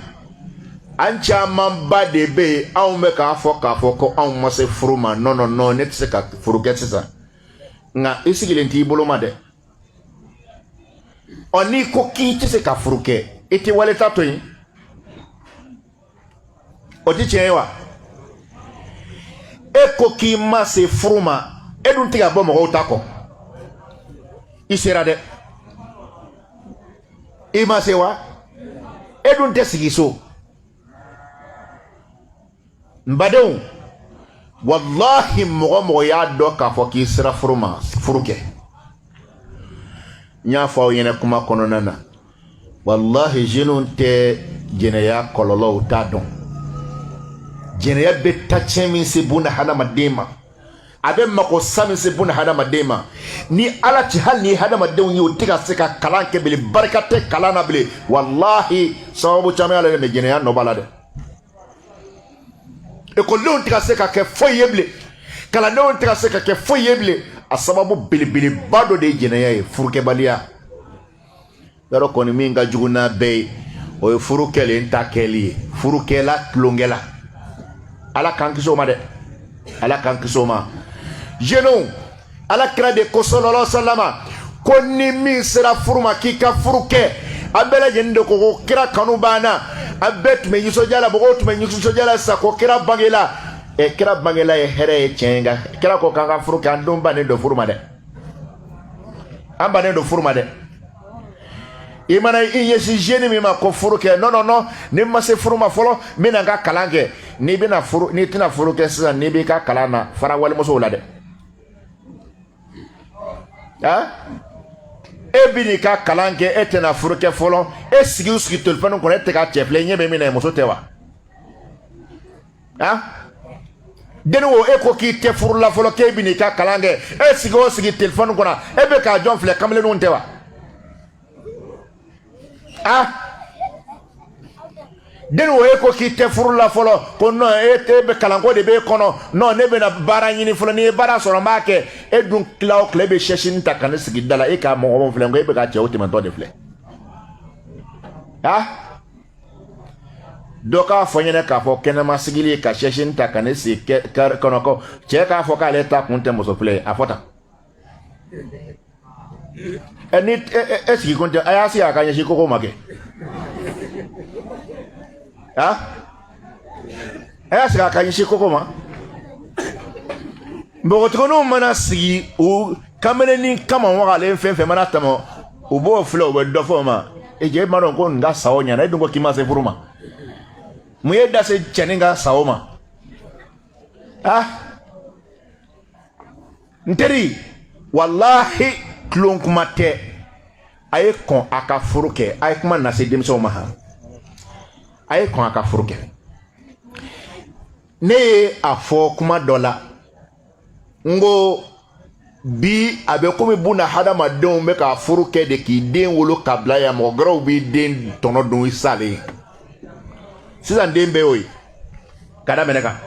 ancha mamba de be aw me ka fo ko aw mo se furu ma no net se ka furu ke sisa nga isigilenti boloma de oni ko ki ti se ka furu ke iti wale tato yin odi chewa e ko ki ma se furu ma edun tiga bo mo tako isera de ima sewa edun te sigiso mbadon wallahi mo ya do ka fo ki sira furuma furuke nya fa yene kuma kono nana wallahi jinun te jeneya kololo ta don jeneya be tachemi se buna hana madema abe mako sami se buna hana madema ni ala ti hal ni hana madem ni utiga se ka kalanke bele barakate kalana bele wallahi sababu chama ala ne jeneya no balade e ko lon tiga se ka ke foyeble kala non tiga se ka ke foyeble asababu bili bado de jeneya e furuke balia daro koni minga juguna be o furuke le ntakeli furuke la klongela ala kankiso ma de ala kankiso ma jenon ala kra de ko sallallahu sallama konni min sera furuma kika furuke abela jende ko kira kanu bana abet me yiso jala bogo me yiso jala sa ko kira bangela e kira bangela e here e chenga kira ko kanga furuke andum bane do furuma de ambane do furuma de imana inyesi jeni mi ma ko furuke no ni ma se furuma folo mina ga kalange ni bina furu ni tina furuke sa ni bi ka kalana fara wal muso lade ha e bini ka kalange etena furuke folo e sigi uski telefon ko ete ka chefle nyebe mi na muso tewa ha denu e ko ki te furu la folo ke bini ka kalange e sigi telefon ko na e be ka jon fle kamle nun tewa ah den wo eko ki te furu la folo ko no e te be kalango de be kono no ne be na bara nyini folo ni bara soro make e dun klaw klebe sheshin ta kan sigi dala e ka mo fle ngo e be ka che otima to de fle ah doka fonyene ka fo kenema sigili ka sheshin ta kan si kono ko che ka fo ka le ta kunte mo so fle afota eni esiki konte ayasi akanya shikoko make ha ayasi akanya shikoko ma mbogotono mana sigi o kamene ni kama wale fefe mana tamo ubo flow we dofo ma eje maro ko nga sawonya na edungo kimase furuma muyeda se cheninga sawoma ha nteri wallahi klon kuma te aye kon aka furuke aye kuma na se demso ma ha aye kon aka furuke ne afo kuma dola ngo bi abe komi buna hada madon me ka furuke de ki den wolo kabla ya mo gro bi den tono don isale sisan den be oyi kada meneka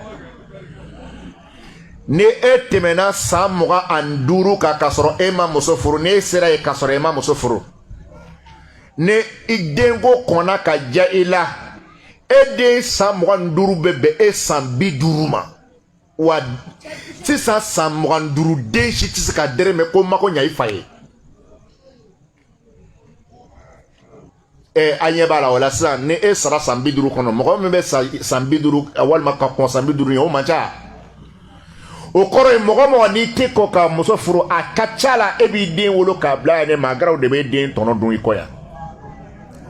ne etemena samuga anduru ka kasoro ema musofuru ne sera e kasoro ema musofuru ne idengo kona ka jaila ede samuga nduru bebe e sambi duruma wa sisa samuga nduru de shitisi ka dereme ko mako nya ifaye anye bala wala sa ne e sara sambi duru kono mo me be sambi duru awal makka ko sambi duru yo mancha o kɔrɔ ye mɔgɔ mɔgɔ n'i tɛ kɔ ka muso furu a ka ca la e b'i den wolo k'a bila yan maa garaw de bɛ den tɔnɔ dun i kɔ yan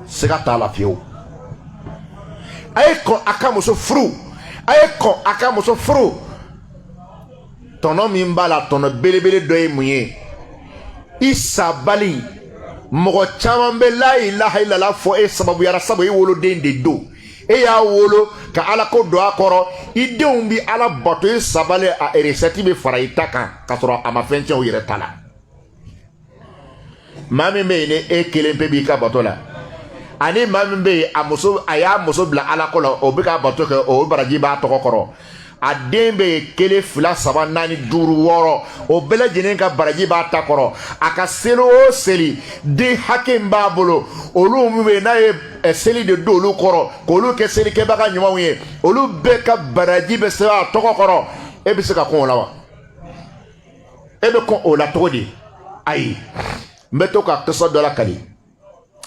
siga t'a la fiyewu a ye kɔn a ka muso furu a ye kɔn a ka muso furu tɔnɔ min b'a la tɔnɔ belebele dɔ ye mun ye i sabali mɔgɔ caman bɛ la ilaha illallah fɔ e sababuyara sabu e woloden de don e y'a wolo ka ala ko don a kɔrɔ i denw bi ala bato i sabali a recette bɛ fara i ta kan k'a sɔrɔ a ma fɛn tiɲɛ u yɛrɛ ta la maa min bɛ yen ni e kelen pe b'i ka bato la ani maa min bɛ yen a y'a muso bila ala ko la o bɛ ka bato kɛ o baraji b'a tɔgɔ kɔrɔ a den bɛ yen 1 2 3 4 5 6 o bɛɛ lajɛlen ka baraji b'a ta kɔrɔ a ka seli o seli den hakɛ min b'a bolo olu min bɛ yen n'a ye seli de don olu kɔrɔ k'olu kɛ selikɛbaga ɲumanw ye olu bɛɛ ka baraji bɛ sɛbɛn a tɔgɔ kɔrɔ e bɛ se ka kɔn o la wa e bɛ kɔn o la cogo di ayi n bɛ to ka kisa dɔ la kali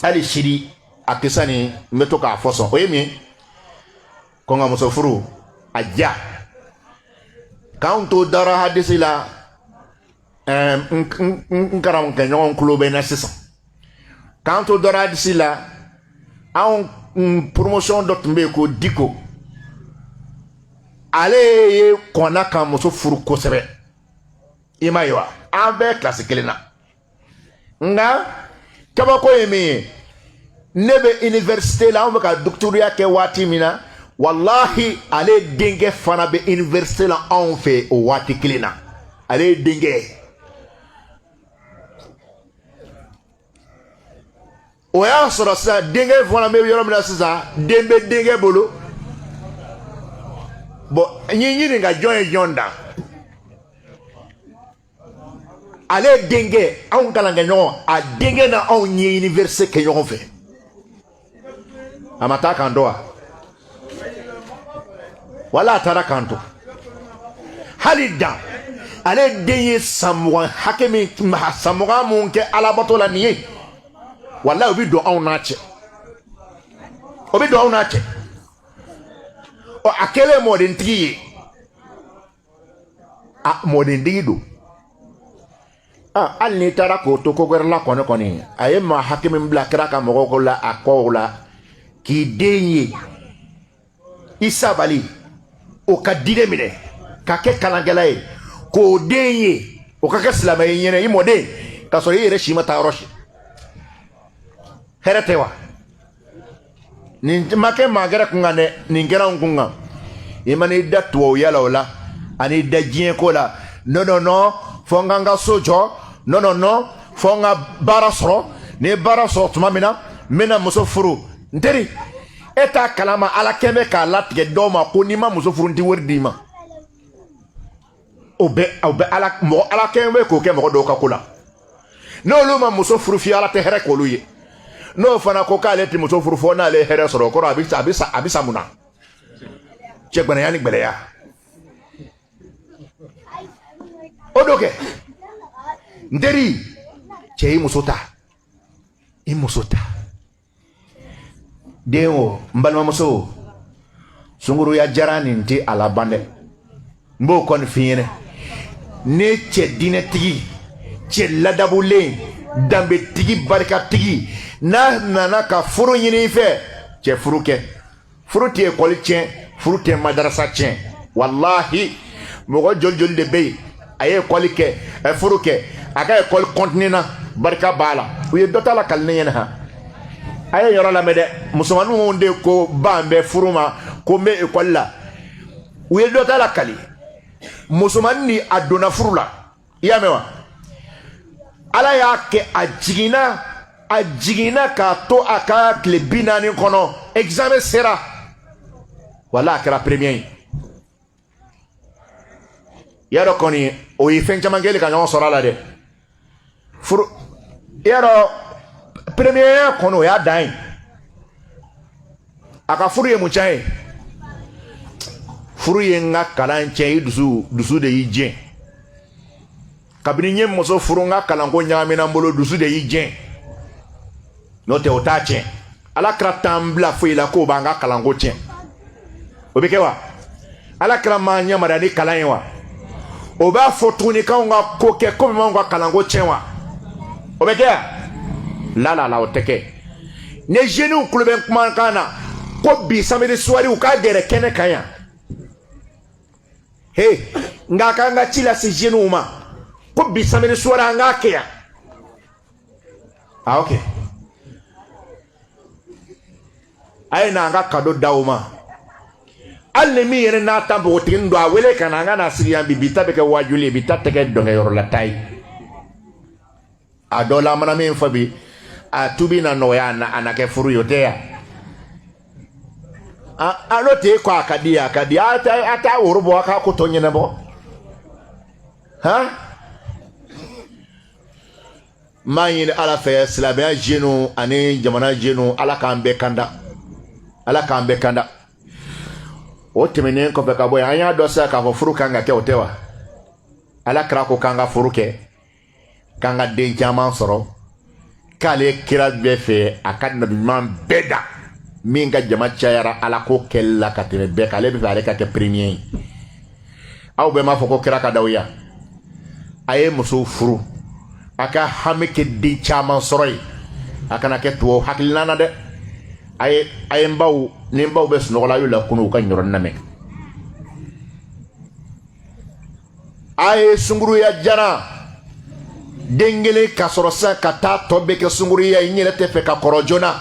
hali sini a kisa nin n bɛ to k'a fɔ sɔn o ye min ye kɔn ka muso furu a diya k'anw to dara hadisi la n karamɔgɔkɛ ɲɔgɔn kulo bɛ na sisan k'anw to dara hadisi la anw promotion dɔ tun bɛ yen ko diko ale ye kɔnna ka muso furu kosɛbɛ i ma ye wa an bɛɛ kilasi kelen na nka kabako ye min ye ne bɛ université la anw bɛ ka doctorat kɛ waati min na wallahi ale denkɛ fana bɛ université la anw fɛ o waati kelen na ale denkɛ o y'a sɔrɔ sisan denkɛ fana bɛ yɔrɔ min na sisan den bɛ denkɛ bolo bon n ye ɲininka jɔn ye jɔn da ale denkɛ anw kalankɛ ɲɔgɔn a denkɛ na anw ye université kɛ ɲɔgɔn fɛ a ma taa kan dɔ wa wala a taara kan to hali dan ale den ye san 20 hakɛ min san 20 mun kɛ alabato la nin ye wala o bɛ don anw n'a cɛ o bɛ don anw n'a cɛ ɔ a kɛlen mɔdentigi ye a mɔdentigi don hali n'i taara k'o to ko wɛrɛ la kɔni a ye maa hakɛ min bila kɛra ka mɔgɔw ko la a kɔw la k'i den ye i sabali o ka diinɛ minɛ ka kɛ kalankɛla ye k'o den ye o ka kɛ silamɛ ye ɲɛnɛ i mɔden k'a sɔrɔ i yɛrɛ si ma taa yɔrɔ si hɛrɛ tɛ wa nin ma kɛ maa gɛrɛ kun kan dɛ nin kɛra n kun kan i ma n'i da tubabuya la o la ani da diɲɛ ko la non non non fo n ka n ka so jɔ non non non fo n ka baara sɔrɔ ni ye baara sɔrɔ tuma min na n bɛna muso furu n teri e t'a kalama ala kɛn bɛ k'a latigɛ dɔw ma ko n'i ma muso furu n tɛ wari d'i ma o bɛ ala kɛn bɛ k'o kɛ mɔgɔ dɔw ka ko la n'olu ma muso furu f'i ala tɛ hɛrɛ k'olu ye n'o fana ko k'ale tɛ muso furu fo n'ale ye hɛrɛ sɔrɔ o kɔrɔ a bɛ sa mun na cɛgbɛnɛya ni gbɛlɛya o do kɛ n teri cɛ i muso ta den o n balimamuso sunkuruya jara nin tɛ a laban dɛ n b'o kɔni f'i ɲɛnɛ ne cɛ diinɛtigi cɛ ladabulen danbetigi barikatigi n'a nana ka furu ɲini i fɛ cɛ furu kɛ furu tɛ ekɔli tiɲɛ furu tɛ madarasa tiɲɛ walahi mɔgɔ joli de bɛ yen a ye ekɔli kɛ a ye furu kɛ a ka ekɔli kɔntine na barika b'a la u ye dɔ ta la kali ne ɲɛna han a ye yɔrɔ lamɛn dɛ musomaninw de ko ban bɛ furu ma ko n bɛ ekɔli la u ye dɔ ta la kali musomanin ni a donna furu la i y'a mɛn wa ala y'a kɛ a jiginna k'a to a ka tile 40 kɔnɔ examen sera wala a kɛra premier ye y'a dɔn kɔni o ye fɛn caman kɛli ka ɲɔgɔn sɔrɔ a la dɛ furu y'a dɔn premier kɔnɔ o y'a dan ye a ka furu ye mun tiɲɛ ye furu ye n ka kalan tiɲɛ i dusu de y'i jɛn kabini n ye muso furu n ka kalanko ɲagamina n bolo dusu de y'i jɛn n'o tɛ o t'a tiɲɛ ala kɛra t'an bila foyi la k'o b'an ka kalanko tiɲɛ o bɛ kɛ wa ala kɛra m'an yamaruya ni kalan ye wa o b'a fɔ tuguni k'anw ka ko kɛ komi anw ka kalanko tiɲɛ wa o bɛ kɛ yan la o tɛ kɛ ni jeunes kulo bɛ kumakan na ko bi samedi soir u k'a gɛrɛ kɛnɛ kan yan nka k'an ka ci lase jeunes ma ko bi samedi soir an k'a kɛ yan ok a ye n'an ka cadeau d'aw ma hali ni min yɛrɛ n'a ta npogotigini don a wele ka na an ka na sigi yan bi ta bɛ kɛ waajuli ye bi ta tɛ kɛ dɔnkɛyɔrɔla ta ye a dɔw la an mana min fɔ bi a tubi na nɔgɔya a na kɛ furu ye o tɛ yan a n'o tɛ ko a ka di a t'a woro bɔ a k'a ko tɔ ɲɛnabɔ m'a ɲini ala fɛ silamɛya jeunes ani jamana jeunes ala k'an bɛɛ kanda o tɛmɛnen kɔfɛ ka bɔ yen an y'a dɔn sisan k'a fɔ furu kan ka kɛ o tɛ wa ala kira ko k'an ka furu kɛ k'an ka den caman sɔrɔ k'ale kira bɛɛ fɛ a ka nabiɲuman bɛɛ da min ka jama cayara ala ko kɛli la ka tɛmɛ bɛɛ kan ale bɛ fɛ ale ka kɛ premier ye aw bɛɛ m'a fɔ ko kira ka d'aw ye a ye muso furu a ka hami kɛ den caman sɔrɔ ye a kana kɛ tubabu hakilina na dɛ a ye n baw ni n baw bɛ sunɔgɔ la a y'u lakunu u ka ɲɔrɔni lamɛn a ye sunkuruya jara den kelen ka sɔrɔ sisan ka taa tɔ bɛɛ kɛ sunkuruya i yɛrɛ tɛ fɛ ka kɔrɔ joona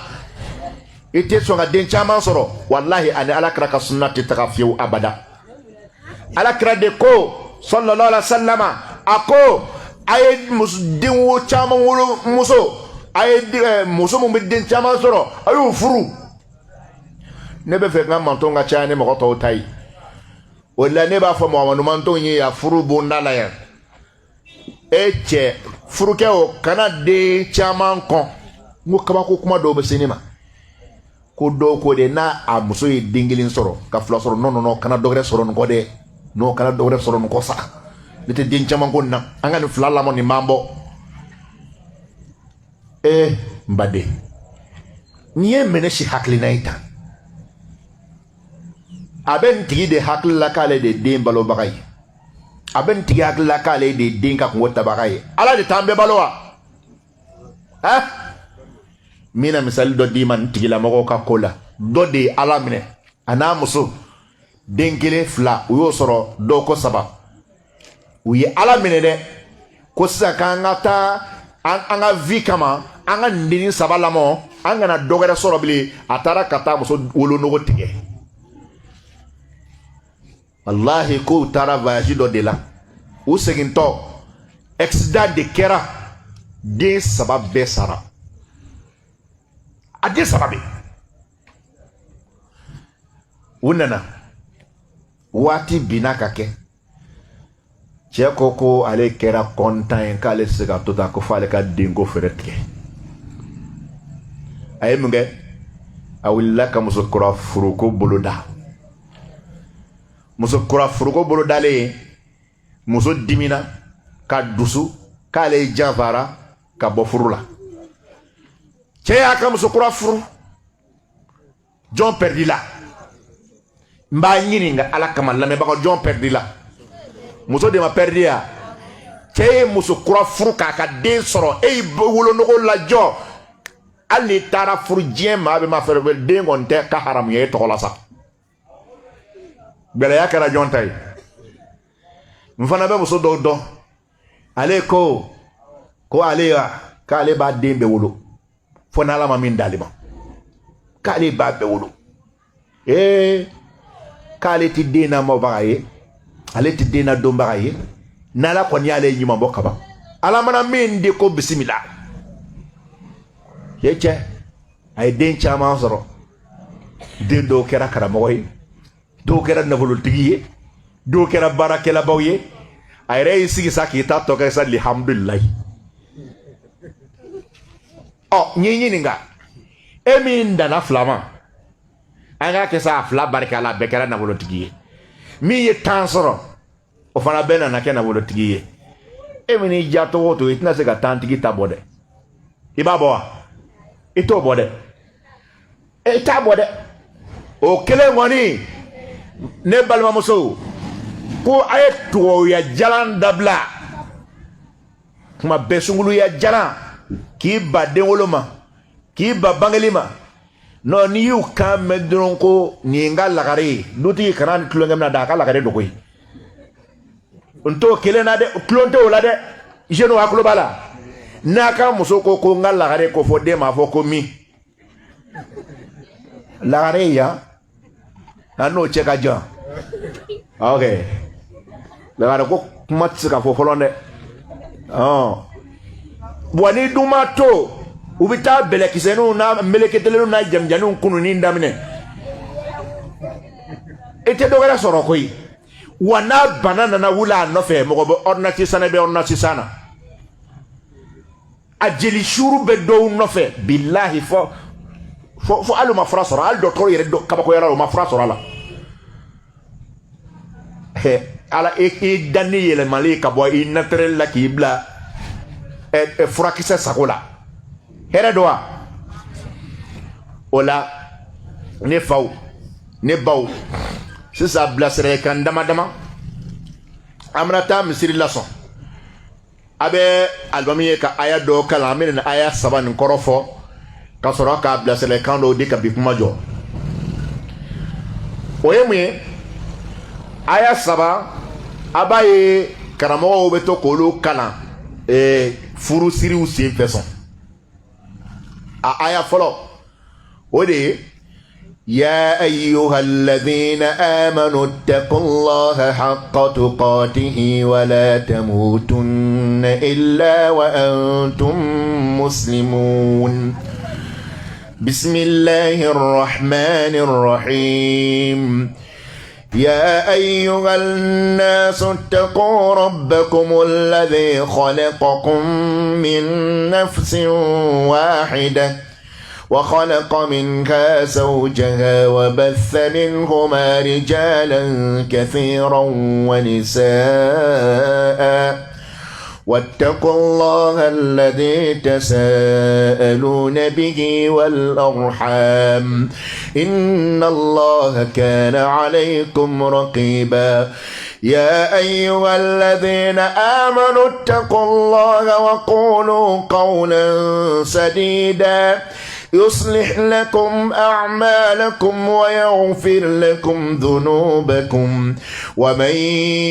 i tɛ sɔn ka den caman sɔrɔ walahi ani alakira ka sunna tɛ taga fiyewu abada alakira de ko sallallahu alaihi wa sallam a ko a ye den caman wolo muso a ye muso min bɛ den caman sɔrɔ a y'u furu ne bɛ fɛ n ka mantonw ka caya ni mɔgɔ tɔw ta ye o la ne b'a fɔ Muhamadu mantonw ye yan furu bonda la yan e cɛ furukɛ o kana den caman kɔn n ko kabako kuma dɔw bɛ se ne ma ko dɔw ko de n'a a muso ye den kelen sɔrɔ ka fila sɔrɔ non kana dɔ wɛrɛ sɔrɔ nin kɔ dɛ non kana dɔ wɛrɛ sɔrɔ nin kɔ sa ne tɛ den caman ko nin na an ka nin fila lamɔ nin b'an bɔ n baden n'i ye minɛ si hakilina ye tan a bɛ nin tigi de hakili la k'ale de den balobaga ye a bɛ nin tigi hakili la k'ale de den ka kungo tabaga ye ala de t'an bɛɛ balo wa n bɛna misali dɔ d'i ma nin tigilamɔgɔw ka ko la dɔ de ye ala minɛ a n'a muso den kelen fila u y'o sɔrɔ dɔw ko saba u ye ala minɛ dɛ ko sisan k'an ka taa an ka vi kama an ka nin dennin saba lamɔ an kana dɔ wɛrɛ sɔrɔ bilen a taara ka taa muso wolonogo tigɛ wallahi ko u taara voyage dɔ de la u segintɔ accident de kɛra den saba bɛɛ sara a den saba bɛ u nana waati binna ka kɛ cɛ ko ale kɛra content ye k'ale tɛ se ka to ta ko f'ale ka denko fɛrɛ tigɛ a ye mun kɛ a wulila ka muso kura furuko bolo da muso kura furuko bolo dalen muso dimina ka dusu k'ale janfara ka bɔ furu la cɛ y'a ka muso kura furu jɔn pɛridi la n b'a ɲininka ala kama lamɛnbagaw jɔn pɛridi la muso de ma pɛridi ya cɛ ye muso kura furu k'a ka den sɔrɔ e y'i wolonogo lajɔ hali n'i taara furu diɲɛ maa bɛ ma fɛrɛ den kɔni tɛ ka haramu ye e tɔgɔ la sa gɛlɛya kɛra jɔn ta ye n fana bɛ muso dɔw dɔn ale ko ale k'ale b'a den bɛɛ wolo fo n'ala ma min d'ale ma k'ale b'a bɛɛ wolo k'ale ti den lamɔbaga ye ale ti den ladonbaga ye n'ala kɔni y'ale ɲuman bɔ kaban ala mana min de ko bisimila cɛ a ye den caman sɔrɔ den dɔw kɛra karamɔgɔ ye dɔw kɛra nafolotigi ye dɔw kɛra baarakɛlabaw ye a yɛrɛ y'i sigi sa k'i ta tɔ kɛ sa lihamdulilayi n ye ɲininka e min danna fila ma an k'a kɛ sa a fila barika la a bɛɛ kɛra nafolotigi ye min ye 10 sɔrɔ o fana bɛɛ nana kɛ nafolotigi ye e min n'i ja togo o togo i tɛna se ka 10 tigi ta bɔ dɛ i b'a bɔ wa i t'o bɔ dɛ i t'a bɔ dɛ o kelen kɔni ne balimamuso ko ay to ya jalan dabla kuma besungulu ya jalan ki ba denwoloma ki ba bangelima no ni yu kan medron ko ni nga lagare duti karan tulongam na da ka lagare do koy unto kelena de klonte wala de jeno aklo bala naka muso ko nga lagare ko fo de ma fo ko mi lagare ya ano cheka ja okay lagare ko matsika fo folonde wani dumato ubita belekisenu na meleketelenu na jamjanu kununi ndamine ete dogara soro koy wana banana na wula nofe mogo ordinati sana be ordinati sana ajeli shuru be do nofe billahi fo alu mafra soro al docteur yere do kabako yara mafra soro la he ala e danni yele malika boy naturel la kibla e furakisa sakola here doa ola ne faw ne baw sisa blasere kan dama amrata misiri lason abe albumi ka aya do kala min na aya saban korofo ka soro ka blasere kan do de ka bi kuma jo oyemwe aya saba abaye karamo beto kolo kala furu siri u sen façon aya folo ودي يا أيها الذين آمنوا اتقوا الله حق تقاته ولا تموتن إلا وأنتم مسلمون بسم الله الرحمن الرحيم يا أيها الناس اتقوا ربكم الذي خلقكم من نفس واحدة وخلق منها زوجها وبث منهما رجالا كثيرا ونساء واتقوا الله الذي تساءلون به والأرحام إن الله كان عليكم رقيبا يا أيها الذين آمنوا اتقوا الله وقولوا قولا سديدا يصلح لكم أعمالكم ويغفر لكم ذنوبكم ومن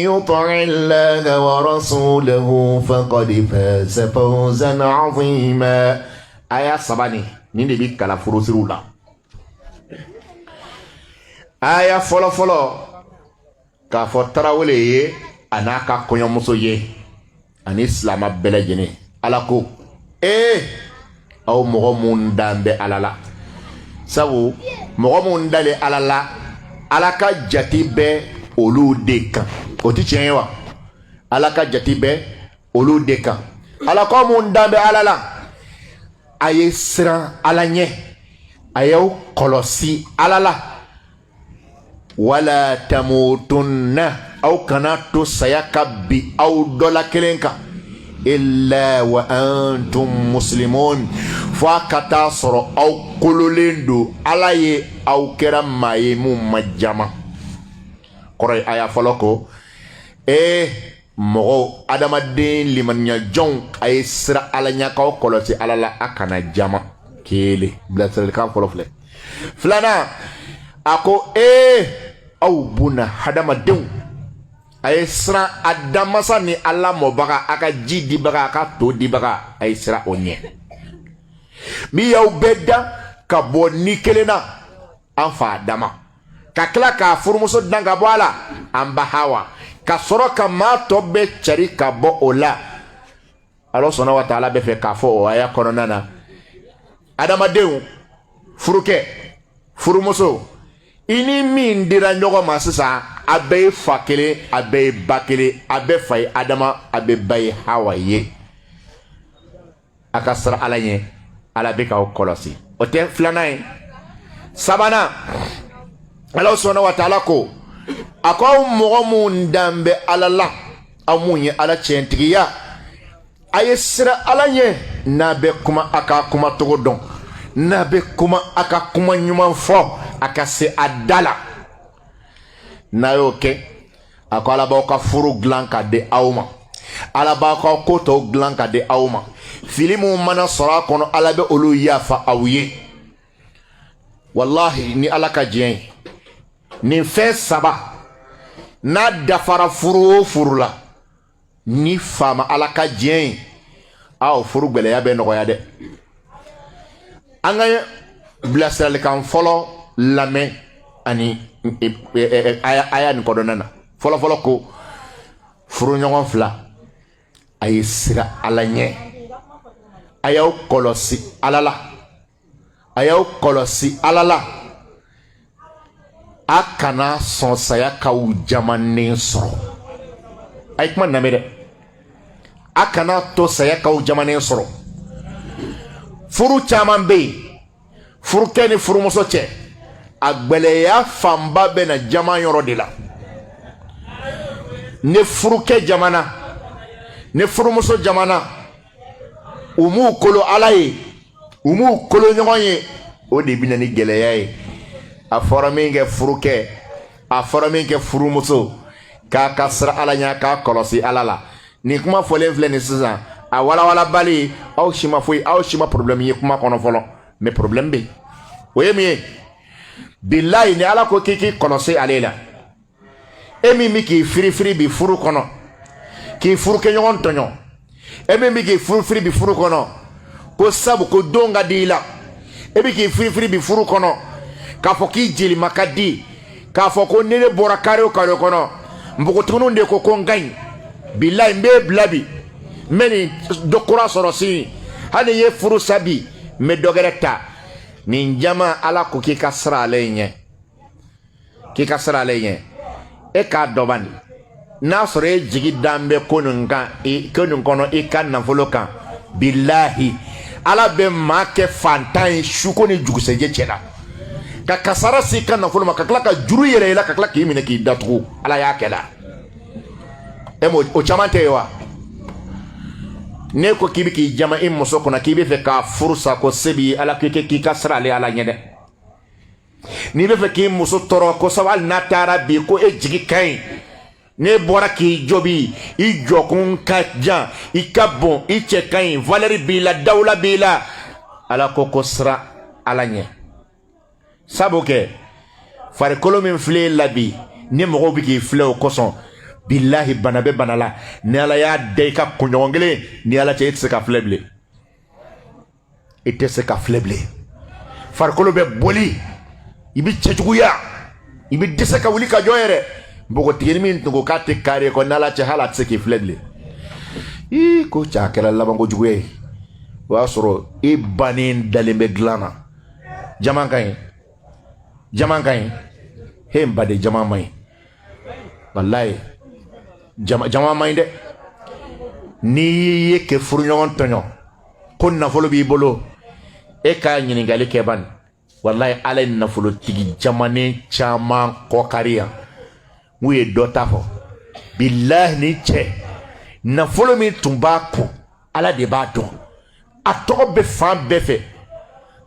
يطع الله ورسوله فقد فاز فوزا عظيما آية سباني نيني بيك على فروس رولا آية فلو كفترة ولي أنا كاكويا مسوية أن إسلام بلجني على كو aw mogo mun dambe alala sabu mogo mun dale alala alaka jati be olu de kan o ti tiɲɛ wa alaka jati be olu de kan alaka mun dambe alala a ye siran ala ɲɛ a y'aw kɔlɔsi alala wala tamutunna aw kana to saya ka bi aw dɔ la kelen kan illa wa antum muslimun fa kata soro aw kololendo ala ye aw kera maye mu majama koroy aya foloko mogo adamaden limanya jon ay sira ala nya kaw kolosi ala la akana jama kele blasel kan folofle flana ako aw buna hadamaden ay sira adamasa ni ala mobaga aka ji dibaga aka to dibaga ay sira onye mi yaw bedda ka bo ni kelena anfa dama ka kla ka furmuso danga boala amba hawa ka soro ka ma to be chari ka bo ola alo sona wa taala be fe ka fo aya kononana adama dew furuke furmuso ini min dira nyogo masisa abe fakele abe bakele abe fay adama abe bay hawaye akasra alanye ala be ka kolosi ote flanae sabana ala sona wa taala ko akaw mogo mun dambe alala amunye ala chentigiya aye sira alanye na be kuma aka kuma togodon na be kuma aka kuma nyuma fo aka se adala na yoke a ko ala b'aw ka furu dilan ka di aw ma ala b'aw ka ko tɔw dilan ka di aw ma fili min mana sɔrɔ a kɔnɔ ala bɛ olu yafa aw ye wallahi ni ala ka diɲɛ ye nin fɛn saba n'a dafara furu o furu la ni faama ala ka diɲɛ ye aw furu gɛlɛya bɛ nɔgɔya dɛ an ka bilasiralikan fɔlɔ lamɛn ani aya nin kɔnɔna na fɔlɔfɔlɔ ko furuɲɔgɔn fila a ye sira ala ɲɛ a y'aw kɔlɔsi ala la a y'aw kɔlɔsi ala la a kana sɔn saya k'aw jamanen sɔrɔ a ye kuma lamɛn dɛ a kana to saya k'aw jamanen sɔrɔ furu caman bɛ yen furukɛ ni furumuso cɛ a gbɛlɛya fanba bɛ na jama yɔrɔ de la ne furukɛ jamana ne furumuso jamana u m'u kolo ala ye u m'u kolo ɲɔgɔn ye o de bɛ na ni gɛlɛya ye a fɔra min kɛ furukɛ a fɔra min kɛ furumuso k'a ka sira ala ɲɛ k'a kɔlɔsi ala la nin kuma fɔlen filɛ nin sisan a walawalabali aw si ma foyi aw si ma problème ye kuma kɔnɔ fɔlɔ mais problème bɛ yen o ye min ye bilayi ni ala ko k'i k'i kɔlɔsi ale la e min bɛ k'i firifiri bi furu kɔnɔ k'i furukɛɲɔgɔn tɔɲɔ e min bɛ k'i firifiri bi furu kɔnɔ ko sabu ko don ka di i la e bɛ k'i firifiri bi furu kɔnɔ k'a fɔ k'i jelima ka di k'a fɔ ko ni ne bɔra kare o kare kɔnɔ npogotigininw de ko n ka ɲi bilayi n b'e bila bi n bɛ nin dɔ kura sɔrɔ sini hali ye furu sa bi n bɛ dɔ wɛrɛ ta nin jama ala ko k'i ka sira ale ɲɛ k'i ka sira ale ɲɛ e k'a dɔban n'a sɔrɔ e jigi dan bɛ ko nin kan ko nin kɔnɔ i ka nafolo kan bilahi ala bɛ maa kɛ fantan ye suko ni jugusɛjɛ cɛ la ka kasara si ka nafolo ma ka tila ka juru yɛrɛ i la ka tila k'i minɛ k'i datugu ala y'a kɛ la e m'o o caman tɛ ye wa ne ko k'i bɛ k'i jama i muso kɔnɔ k'i bɛ fɛ k'a furu sa ko se b'i ala k'i ka sira ale ala ɲɛ dɛ n'i bɛ fɛ k'i muso tɔɔrɔ ko sabu hali n'a taara bi ko e jigi ka ɲi n'e bɔra k'i jɔ bi i jɔkun ka jan i ka bon i cɛ ka ɲi valeur b'i la dawula b'i la ala ko sira ala ɲɛ sabu kɛ farikolo min filɛ la bi ni mɔgɔw bɛ k'i filɛ o kosɔn bilahi bana bɛ bana la ni ala y'a da i ka kunɲɔgɔn kelen ni ala cɛ i tɛ se ka filɛ bilen i tɛ se ka filɛ bilen farikolo bɛ boli i bɛ cɛjuguya i bɛ dɛsɛ ka wuli ka jɔ yɛrɛ npogotiginin min tun ko k'a tɛ kari ko n'ala cɛ hali a tɛ se k'i filɛ bilen ko cɛ a kɛra labankojuguya ye o y'a sɔrɔ i bannen dalen bɛ dilan na jama ka ɲi he n baden jama man ɲi walayi jama man ɲi dɛ n'i ye kɛ furuɲɔgɔn tɔɲɔ ko nafolo b'i bolo e k'a ɲininkali kɛ bani walayi ala ye nafolotigi jamanen caman kɔkari yan n'u ye dɔ ta fɔ bilahi ni cɛ nafolo min tun b'a kun ala de b'a dɔn a tɔgɔ bɛ fan bɛɛ fɛ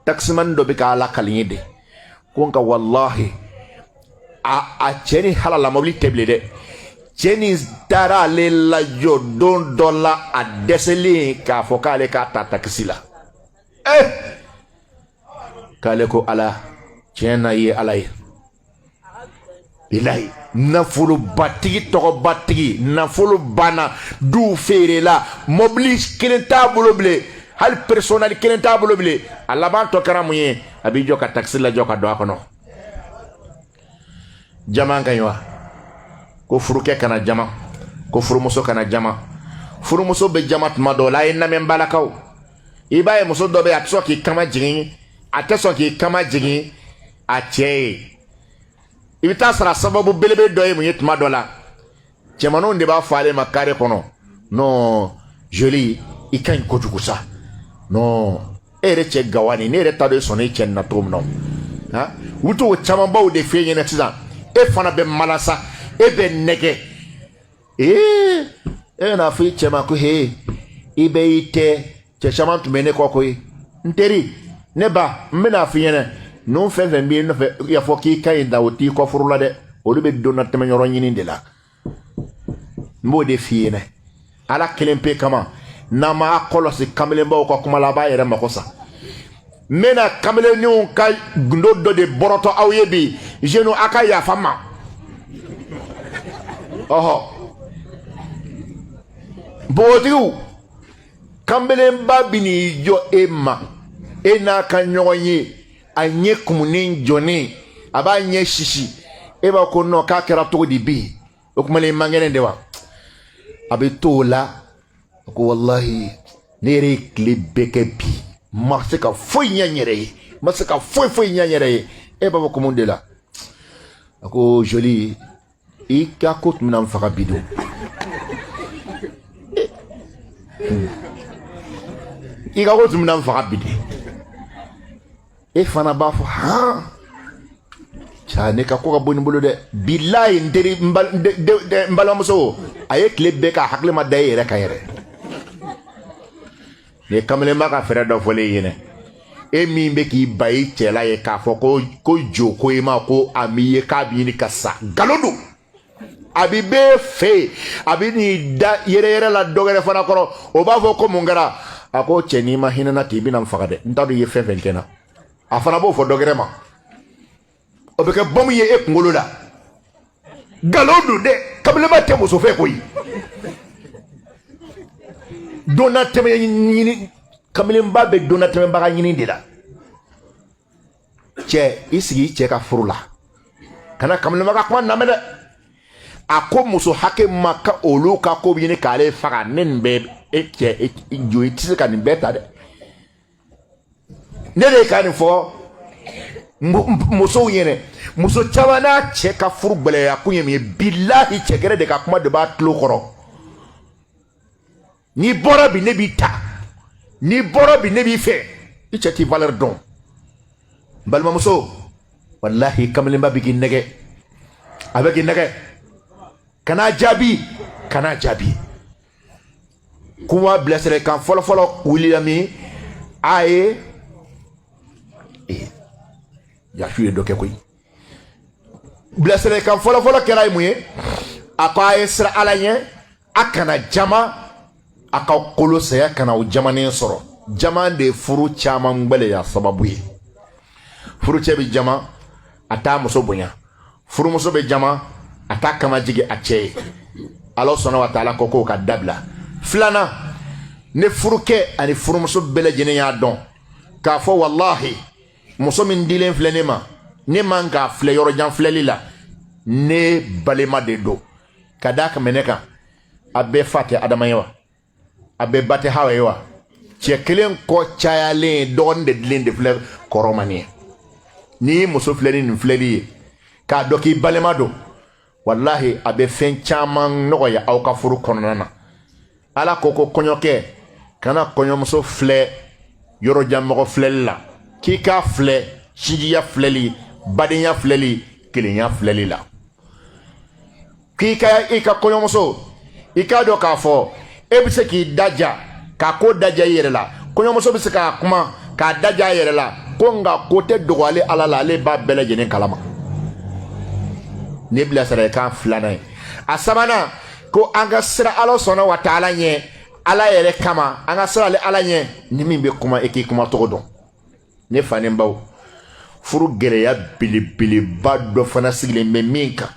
takisimani dɔ bɛ ka ala kali ye de ko nka walahi a cɛ ni halala mobili tɛ bilen dɛ cɛ ni taara ale lajɔ don dɔ la a dɛsɛlen k'a fɔ k'ale k'a ta takisi la k'ale ko ala tiɲɛ na ye ala ye bilahi nafolobatigi tɔgɔbatigi nafolo banna duw feerela mobili kelen t'a bolo bilen hali personnel kelen t'a bolo bilen a laban tɔ kɛra mun ye a b'i jɔ ka taxi lajɔ ka don a kɔnɔ jama ka ɲi wa ko furukɛ kana jama ko furumuso kana jama furumuso bɛ jama tuma dɔw la a ye lamɛn balakaw i b'a ye muso dɔ bɛ yen a tɛ sɔn k'i kama jigin a tɛ sɔn k'i kama jigin a cɛ ye i bɛ taa sɔrɔ a sababu belebele dɔ ye mun ye tuma dɔ la cɛmanninw de b'a fɔ ale ma kare kɔnɔ non joli i ka ɲi kojugu sa non e yɛrɛ cɛ gawani ne yɛrɛ t'a dɔn e sɔnna i cɛ nin na cogo min na u bɛ t'o camanbaw de f'e ɲɛna sisan e fana bɛ malasa e bɛ nɛgɛ e bɛna fɔ i cɛ ma ko he i bɛ i tɛ cɛ caman tun bɛ ne kɔ koyi n teri ne ba n bɛna f'i ɲɛna ninnu fɛn fɛn b'i nɔfɛ y'a fɔ k'i ka ɲi da o t'i kɔ furu la dɛ olu bɛ don na tɛmɛ yɔrɔ ɲini de la Mbo de fiene. Ala kelen pe kama. Nama kolosi kamelen ba ko kuma la ba yere makosa. Mena kamelen ni ka gundo do de boroto awyebi. Jenu aka ya fama. Oho. Bodiu. Kamelen ba bini jo emma. Ena ka nyonye. Anye kumunin joni. Aba nye shishi. Eba ko no ka kera to di bi. Okumale mangene dewa. Abe to la. Ko wallahi nere klibeke bi. Masika foi nyanyere. Masika foi nyanyere. Eba ko munde la. Ako joli ika kot minam faka bido. Ika kot minam faka bide. E fana ba fo ha chane ka ko ka boni bolo de billahi nderi mbalamuso aye klebe ka hakle ma dayere ka yere ne kamele ma ka fere do fole yene e mi be ki bayi chela ye ka fo ko joko e ma ko amiye ka bi ni kasa galodu abi be fe abi ni da yere la dogere fana koro o ba fo ko mungara ako cheni ma hinana tibi na mfakade ntadu ye fe fentena afana bo fo dogere ma obeke bomu ye e ngolo la galodu de kabele ba temo so fe koyi donateme nyini kamele mbabe donateme baga nyini de la che isigi che ka furula kana kamele maga kwa na mede ako muso hake maka olu ka ko bini kale faga nen be e che e joyi tise kan beta de nede kan fo muso yene muso chabana che ka furu gbele ya kunye mi billahi che gere de ka kuma de ba tlo koro ni bora bi ne bi ta ni bora bi ne bi fe iche ti valeur don balma muso wallahi kamle mba bi nege avec nege kana jabi kuma blessere kan folo williami aye ya fuye doke koy blessere kan folo keray muye akwa esra alanye akana jama aka kolose ya kana o jamane soro jama de furu chama ngbele ya sababu ye furu chebi jama ata muso bonya furu muso be jama ata kama jigi ache Allah subhanahu wa ta'ala koko ka dabla flana ne furuke ani furu muso bele jene ya don ka fo wallahi muso min dilen flenema ne manga fle yoro jan flelila ne balema de do kadaka meneka abe fate adamayewa abe bate hawewa chekelen ko chayale don de dilen de fle koromani ni muso fleni ni fleli ka doki balema do wallahi abe fen chaman noya au ka furu konana ala koko konyoke kana konyo muso fle yoro jan mo flella kika fle shijiya fleli badenya fleli kilenya fleli la kika ika konyo muso ika do ka fo ebise ki daja ka ko daja yere la konyo muso bise ka kuma ka daja yere la ko nga kote dogale ala la le ba bele jenen kalama ne bla sara kan flana asabana ko anga sira ala sona wa taala nye ala yere kama anga sira le ala nye ni min be kuma eki kuma to do ne fane mbaw furu gere ya bili ba do fana sigle me minka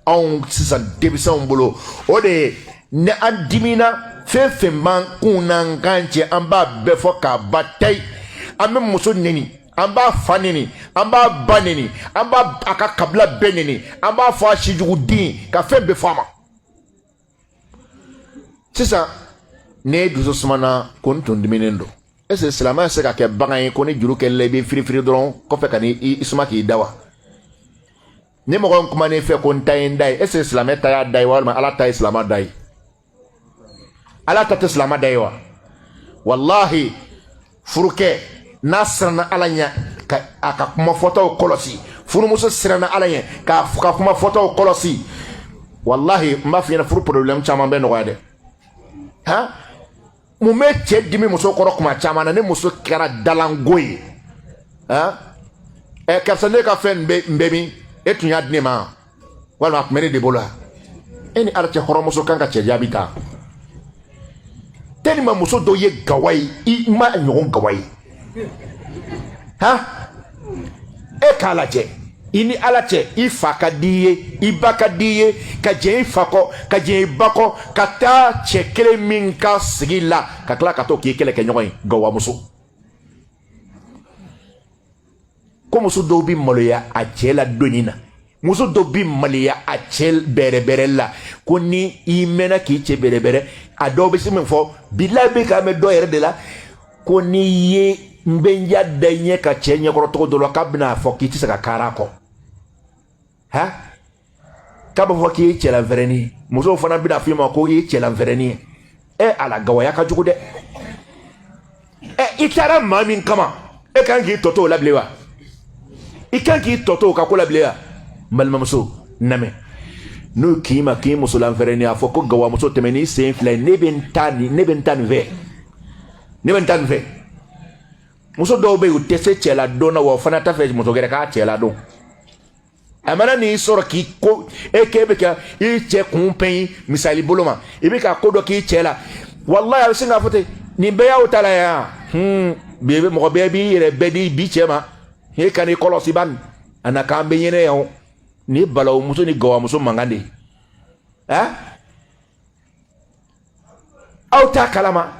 on sisa debisa mbolo o de ne andimina fefe man kunan ganche amba befo ka batay ame muso neni amba fanini amba banini amba aka kabla benini amba fa shijugu din ka febe fama sisa ne duso sumana kontun diminendo ese islama se ka ke bangaye ko ni juru ke lebe firi dron ko fe kan isuma ki dawa ne mo gon kuma ne fe ko ntayin dai ese islama ta ya dai wal ma ala ta islama dai ala ta islama dai wa wallahi furuke nasrana alanya ka aka kuma foto kolosi furu muso sirana alanya ka kuma foto kolosi wallahi mba fi na furu problem chama be no gade ha mu me che dimi muso koro kuma chama na ne muso kara dalangoyi ha e ka sane ka fen be mbemi etunya dine ma wala ma mere de bola eni ala cɛ hɔrɔnmuso kan ka cɛ jaabi ta tellement muso dɔ ye gawa ye i ma ɲɔgɔn gawa ye han e k'a lajɛ i ni ala cɛ i fa ka di ye i ba ka di ye ka jɛn i fa kɔ ka jɛn i ba kɔ ka taa cɛ kelen min ka sigi la ka tila ka to k'i kɛlɛ kɛ ɲɔgɔn ye gawamuso ko muso dɔw bi maloya a cɛ la donni na muso dɔw bi maloya a cɛ bɛrɛbɛrɛ la ko ni i mɛnna k'i cɛ bɛrɛbɛrɛ a dɔw bɛ se min fɔ bilahi bɛ k'a mɛn dɔw yɛrɛ de la ko n'i ye n bɛ n ja da i ɲɛ ka cɛ ɲɛkɔrɔ cogo dɔ la k'a bɛna fɔ k'i tɛ se ka kaara kɔ han k'a b'a fɔ k'i ye cɛlanfɛrɛni ye musow fana bɛna f'i ma ko i ye cɛlanfɛrɛni ye ala gawaya ka jugu dɛ i taara maa min kama e kan k'i tɔ to o la bilen wa i kan k'i tɔ to o ka ko la bilen wa n balimamuso lamɛn n'o k'i ma k'i musolanfɛrɛni a fɔ ko gawamuso tɛmɛ n'i sen fila ye ne bɛ n ta nin fɛ muso dɔw bɛ yen u tɛ se cɛla dɔn na wa o fana t'a fɛ muso wɛrɛ k'a cɛla dɔn a mana n'i sɔrɔ k'i ko k'e bɛ ka i cɛ kun pɛn misali bolo ma i bɛ ka ko dɔ k'i cɛ la walayi a bɛ se k'a fɔ ten nin bɛɛ y'aw ta la yan mɔgɔ bɛɛ b'i yɛrɛ bɛɛ di bi cɛ ma e ka n'i kɔlɔsi bani a na k'an bɛ ɲɛnɛ yan o ni balawumuso ni gawamuso mankan de aw t'a kalama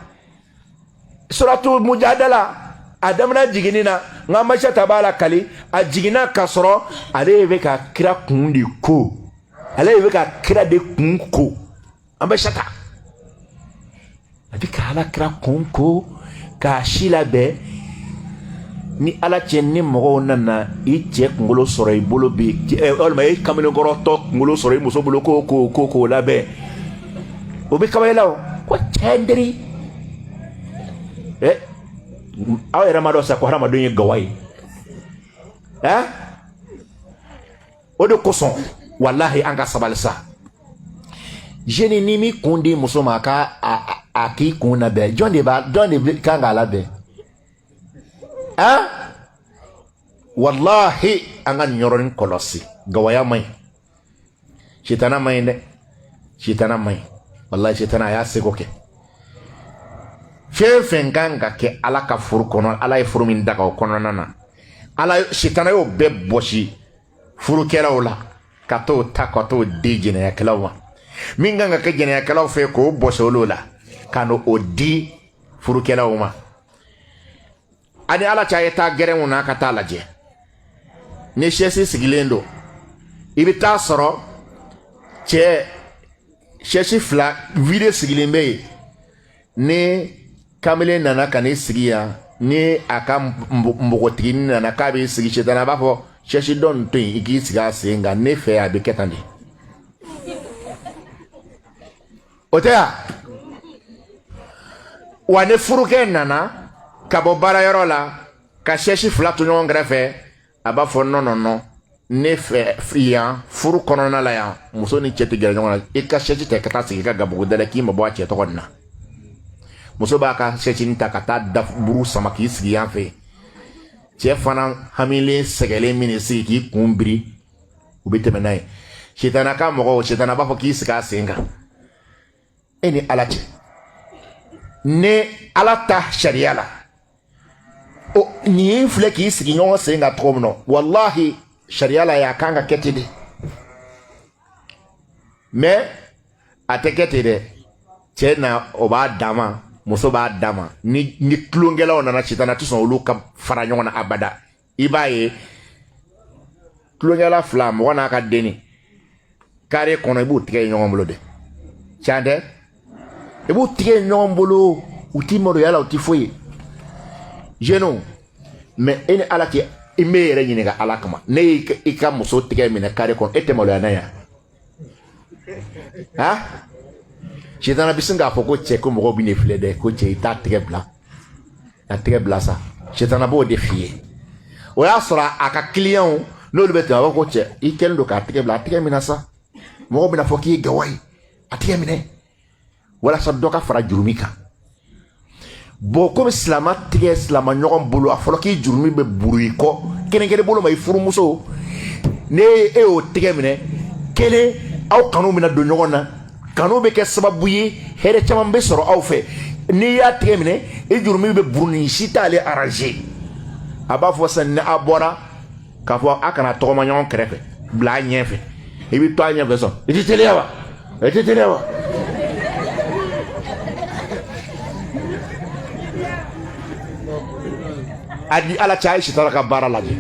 suratu mujadala a daminɛ jiginni na n ka masata b'a la kali a jiginna k'a sɔrɔ ale bɛ ka kira kun de ko ale bɛ ka kira de kun ko an bɛ sata a bɛ ka ala kira kun ko k'a si labɛn ni ala cɛ ni mɔgɔw nana i cɛ kunkolo sɔrɔ i bolo bi walima i kamalenkɔrɔtɔ kunkolo sɔrɔ i muso bolo k'o labɛn o bɛ kaba i la o ko cɛ n teri aw yɛrɛ ma dɔn sa ko hadamaden ye gawa ye o de kosɔn walahi an ka sabali sa jeune ni mi kun di muso ma a k'i kun labɛn jɔn de kan k'a labɛn wallahi an ka nin yɔrɔnin kɔlɔsi gawaya man ɲi sitana man ɲi dɛ sitana man ɲi wallahi sitana a y'a seko kɛ fɛn fɛn kan ka kɛ ala ka furu kɔnɔ ala ye furu min daga o kɔnɔna na sitana y'o bɛɛ bɔsi furukɛlaw la ka t'o ta ka t'o di jɛnɛyakɛlaw ma min kan ka kɛ jɛnɛyakɛlaw fɛ k'o bɔsi olu la ka n'o di furukɛlaw ma ani ala cɛ a ye taa gɛrɛnw na ka taa lajɛ ni sɛsi sigilen don i bɛ taa sɔrɔ cɛ sɛsi fila vide sigilen bɛ yen ni kamalen nana ka n'i sigi yan ni a ka npogotiginin nana k'a b'i sigi sitana a b'a fɔ sɛsi dɔ nin to yen i k'i sigi a sen kan ne fɛ a bɛ kɛ tan de o tɛ yan wa ni furukɛ nana ka bɔ baarayɔrɔ la ka sɛsi fila to ɲɔgɔn kɛrɛfɛ a b'a fɔ nɔnɔnɔ ne fɛ yan furu kɔnɔna la yan muso ni cɛ tɛ gɛrɛ ɲɔgɔn na i ka sɛsi ta ka taa sigi i ka gabuguda la k'i ma bɔ a cɛ tɔgɔ nin na muso b'a ka sɛsinin ta ka taa daburu sama k'i sigi yan fɛ cɛ fana hamilen sɛgɛlen min sigi k'i kun biri u bɛ tɛmɛ n'a ye sitana ka mɔgɔw sitana b'a fɔ k'i sigi a sen kan e ni ala cɛ ne ala ta sariya la nin filɛ k'i sigi ɲɔgɔn sen kan cogo min na walahi sariya la a kan ka kɛ ten de mais a tɛ kɛ ten dɛ cɛ na o b'a d'a ma muso b'a d'a ma ni tulonkɛlaw nana sitana tɛ sɔn olu ka fara ɲɔgɔn na abada i b'a ye tulonkɛla fila mɔgɔ n'a ka denni kare kɔnɔ i b'u tigɛ ɲɔgɔn bolo dɛ tiɲɛ tɛ i b'u tigɛ ɲɔgɔn bolo u t'i maloya la u t'i foyi jeune mais e ni ala cɛ i m'e yɛrɛ ɲininka ala kama ne y'i ka muso tigɛ minɛ kare kɔnɔ e tɛ maloya n'a ye sitana bɛ sin k'a fɔ ko cɛ ko mɔgɔw bɛ ne filɛ dɛ ko cɛ i t'a tɛgɛ bila a tɛgɛ bila sa sitana b'o de f'i ye o y'a sɔrɔ a ka client n'olu bɛ tɛmɛ a b'a fɔ ko cɛ i kɛlen don k'a tɛgɛ bila a tɛgɛ minɛ sa mɔgɔw bɛna fɔ k'i ye gawa ye a tɛgɛ minɛ walasa dɔ ka fara jurumi kan bon komi silama tigɛ silama ɲɔgɔn bolo a fɔlɔ k'i jurumi bɛ buru i kɔ kelen kelen bolo ma i furumuso ne e y'o tɛgɛ minɛ kelen aw kanu mina don ɲɔgɔn na kanu bɛ kɛ sababu ye hɛrɛ caman bɛ sɔrɔ aw fɛ n'i y'a tigɛ minɛ i jurumi bɛ buruni si t'ale arranger a b'a fɔ sisan ni a bɔra k'a fɔ a kana tɔgɔma ɲɔgɔn kɛrɛfɛ bila a ɲɛfɛ i bɛ to a ɲɛfɛ sɔn i tɛ teliya wa i tɛ teliya wa a di ala cɛ a ye sitara ka baara lajɛ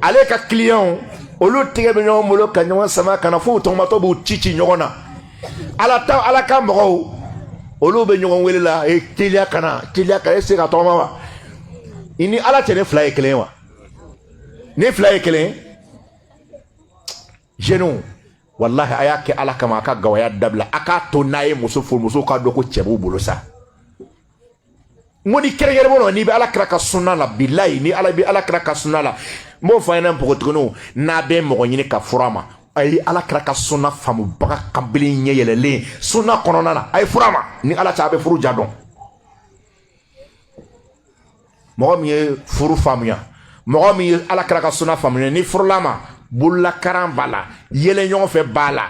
ale ka client olu tigɛ bɛ ɲɔgɔn bolo ka ɲɔgɔn sama kana fo tɔgɔmatɔ b'u ci ɲɔgɔn na ala ka mɔgɔw olu bɛ ɲɔgɔn wele la teliya kana e se ka tɔgɔma wa i ni ala cɛ ne fila ye kelen wa ne fila ye kelen jeunes wallahi a y'a kɛ ala kama a ka gawaya dabila a k'a to n'a ye muso furu muso k'a dɔn ko cɛ b'u bolo sa n ko ni kɛrɛnkɛrɛn bɔ n'i bɛ ala kira ka sunna la bilayi ni ala bɛ ala kira ka sunna la n b'o fɔ an ɲɛna npogotigininw n'a bɛ mɔgɔ ɲini ka fura ma a ye ala kira ka sunna faamubaga kabili ɲɛ yɛlɛlen sunna kɔnɔna na a ye fura ma ni ala cɛ a bɛ furu ja dɔn mɔgɔ min ye furu faamuya mɔgɔ min ye ala kira ka sunna faamuya ni furula ma bololakaran b'a la yɛlɛ ɲɔgɔn fɛ b'a la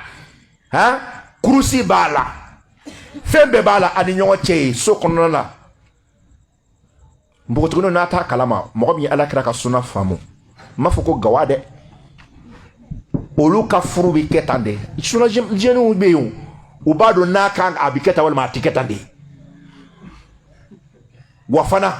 kurusi b'a la fɛn bɛɛ b'a la ani ɲɔgɔn cɛ ye so kɔnɔna la npogotigininw n'a t'a kalama mɔgɔ min ye ala kira ka sunna faamu n m'a fɔ ko gawa dɛ olu ka furu bɛ kɛ tan de sunna jeunes bɛ yen u b'a dɔn n'a kan a bɛ kɛ tan walima a tɛ kɛ tan de wa fana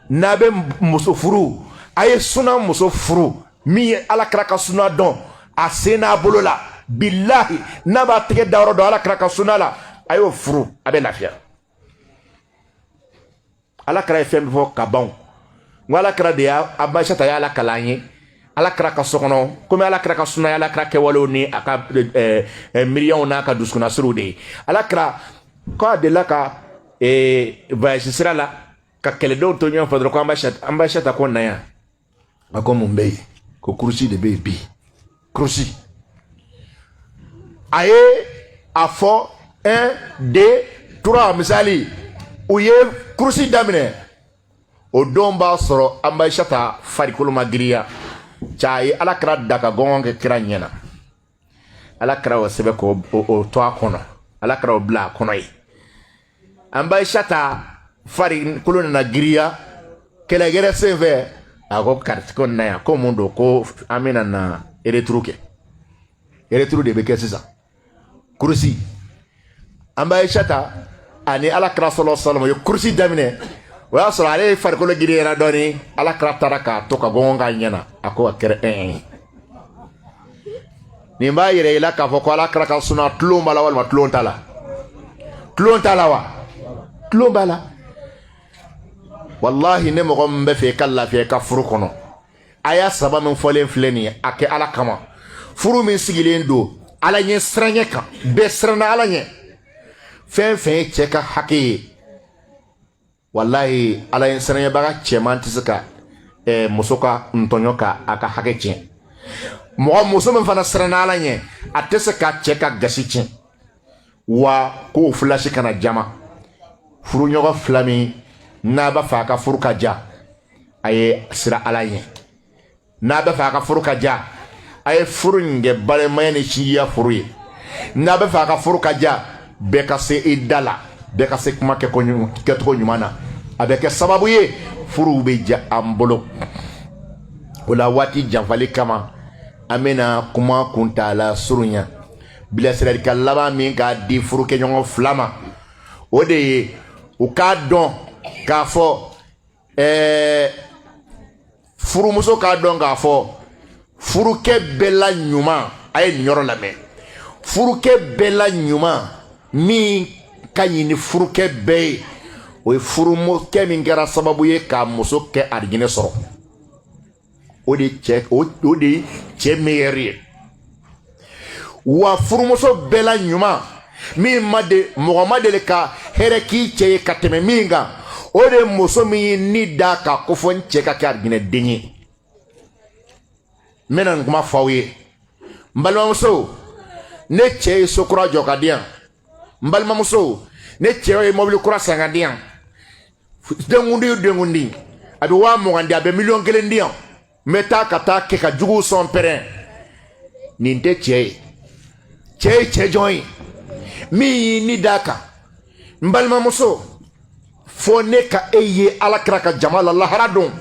n'a bɛ muso furu a ye sunna muso furu min ye ala kira ka sunna dɔn a sen n'a bolo la bilahi n'a b'a tɛgɛ da yɔrɔ dɔn ala kira ka sunna la a y'o furu a bɛ lafiya ala kira ye fɛn bɛ fɔ ka ban n ko ala kira de y'a Abayisata y'a la kalan ye ala kira ka so kɔnɔ komi ala kira ka sunna ye ala kira kɛwalew ni a ka miiriyaw n'a ka dusukunnasiriw de ye ala kira k'a delila ka voyage sira la ka kɛlɛdenw to ɲɔgɔn fɛ dɔrɔn ko Abayisata ko na yan a ko mun bɛ yen ko kurusi de bɛ yen bi kurusi a ye a fɔ 1 2 3 misali u ye kurusi daminɛ o don b'a sɔrɔ Abayisata farikolo ma giriya cɛ a ye ala kira da ka gɔngɔn kɛ kira ɲɛna ala kira o sɛbɛn k'o to a kɔnɔ ala kira o bila a kɔnɔ ye Abayisata farikolo nana giriya kɛlɛgɛrɛ senfɛ a ko kariti ko na yan ko mun don ko an bɛna na ereturu kɛ ereturu de bɛ kɛ sisan kurusi Abayisata ani ala kira sallallahu alaihi wasallam ye kurusi daminɛ o y'a sɔrɔ ale farikolo giriyara dɔɔni ala kira taara k'a to ka gɔngɔn k'a ɲɛna a ko a kɛra nin b'a yɛrɛ i la k'a fɔ ko ala kira ka sunna tulon b'a la walima tulon t'a la tulon t'a la wa tulon b'a la wallahi ne mɔgɔ min bɛ fɛ i ka lafiya i ka furu kɔnɔ a y'a saba min fɔlen filɛ nin ye a kɛ ala kama furu min sigilen don ala ɲɛ siranɲɛ kan bɛɛ siranna ala ɲɛ fɛn fɛn ye cɛ ka hakɛ ye wallahi ala ɲɛ siranɲɛbaga cɛman tɛ se ka muso ka ntɔɲɔ ka a ka hakɛ tiɲɛ mɔgɔ muso min fana siranna ala ɲɛ a tɛ se ka cɛ ka gasi tiɲɛ wa k'o filasi kana jama furuɲɔgɔn fila min n'a b'a fɛ a ka furu ka ja a ye sira ala ɲɛ n'a b'a fɛ a ka furu ka ja a ye furu in kɛ balimaya ni sinjiya furu ye n'a b'a fɛ a ka furu ka ja bɛɛ ka se i da la bɛɛ ka se kuma kɛcogo ɲuman na a bɛ kɛ sababu ye furuw bɛ ja an bolo o la waati janfali kama an bɛna kuma kuntala surunya bilasiralikan laban min k'a di furukɛɲɔgɔn fila ma o de ye u k'a dɔn k'a fɔ furumuso k'a dɔn k'a fɔ furukɛ bɛɛ la ɲuman a ye nin yɔrɔ lamɛn furukɛ bɛɛ la ɲuman min ka ɲi ni furukɛ bɛɛ ye o ye furumukɛ min kɛra sababu ye k'a muso kɛ arijinɛ sɔrɔ o de ye cɛ meilleur ye wa furumuso bɛɛ la ɲuman min mɔgɔ ma deli ka hɛrɛ k'i cɛ ye ka tɛmɛ min kan o de ye muso min ye ni da ka ko fɔ n cɛ ka kɛ arijinɛ den ye n bɛna nin kuma fɔ aw ye n balimamuso ne cɛ ye so kura jɔ ka di yan n balimamuso ne cɛ ye mobili kura san ka di yan denkundi o denkundi a bɛ 20,000 di a bɛ 1,000,000 di yan n bɛ taa ka taa kɛ ka juguw sɔn pɛrɛn nin tɛ cɛ ye cɛ ye cɛ jɔn ye min y'i ni d'a kan n balimamuso fo ne ka e ye alakira ka jama la lahara don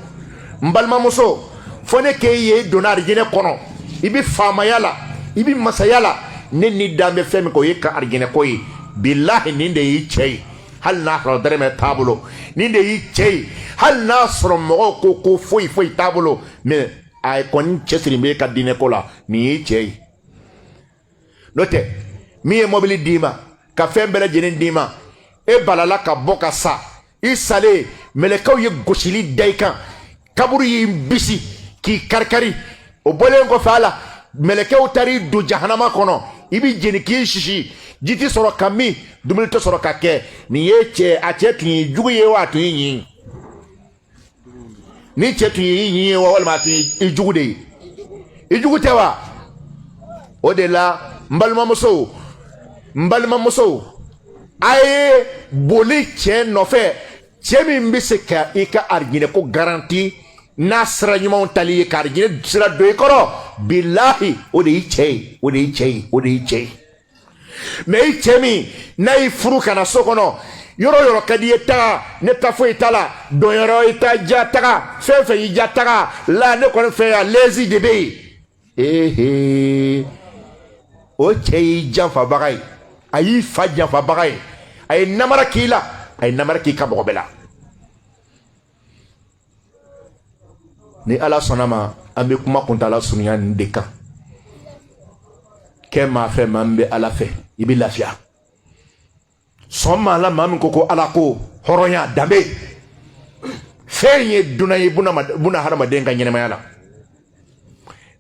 n balimamuso fo ne k'e ye donna arijinɛ kɔnɔ i bi faamaya la i bi masaya la ne ni dan bɛ fɛn min kɛ o ye ka arijinɛ ko ye bilahi nin de y'i cɛ ye hali n'a sɔrɔ dɛrɛmɛ t'a bolo nin de y'i cɛ ye hali n'a sɔrɔ mɔgɔw ko foyi t'a bolo mais a kɔni cɛsiri bɛ ka diinɛ ko la nin y'i cɛ ye n'o tɛ min ye mobili d'i ma ka fɛn bɛɛ lajɛlen d'i ma e balala ka bɔ ka sa i salen mɛlɛkɛw ye gosili da i kan kaburu y'i bisi k'i kari o bɔlen kɔfɛ a la mɛlɛkɛw taar'i don jahanama kɔnɔ i bi jeni k'i sisi ji tɛ sɔrɔ ka min dumuni tɛ sɔrɔ ka kɛ nin ye a cɛ tun ye jugu ye wa a tun y'i ɲin ni cɛ tun ye i ɲin ye wa walima a tun ye i jugu de ye i jugu tɛ wa o de la n balimamusow a ye boli cɛ nɔfɛ cɛ min bɛ se ka i ka arijinɛ ko garanti n'a sira ɲumanw tali ye ka arijinɛ sira don i kɔrɔ bilahi o de y'i cɛ ye o de y'i cɛ ye o de y'i cɛ ye mais i cɛ min n'a y'i furu ka na so kɔnɔ yɔrɔ yɔrɔ ka di i ye taga ne ta foyi t'a la dɔnyɔrɔ i ta ja taga fɛn fɛn y'i ja taga la ne kɔni fɛ yan lezi de bɛ yen o cɛ y'i janfabaga ye a y'i fa janfabaga ye a ye namara k'i la a ye namara k'i ka mɔgɔ bɛɛ la ni ala sɔnna ma an bɛ kuma kuntala surunya nin de kan kɛ maa fɛ maa min bɛ ala fɛ i bɛ lafiya sɔn maa la maa min ko ala ko hɔrɔnya danbe fɛn ye dunan ye buna hadamaden ka ɲɛnamaya la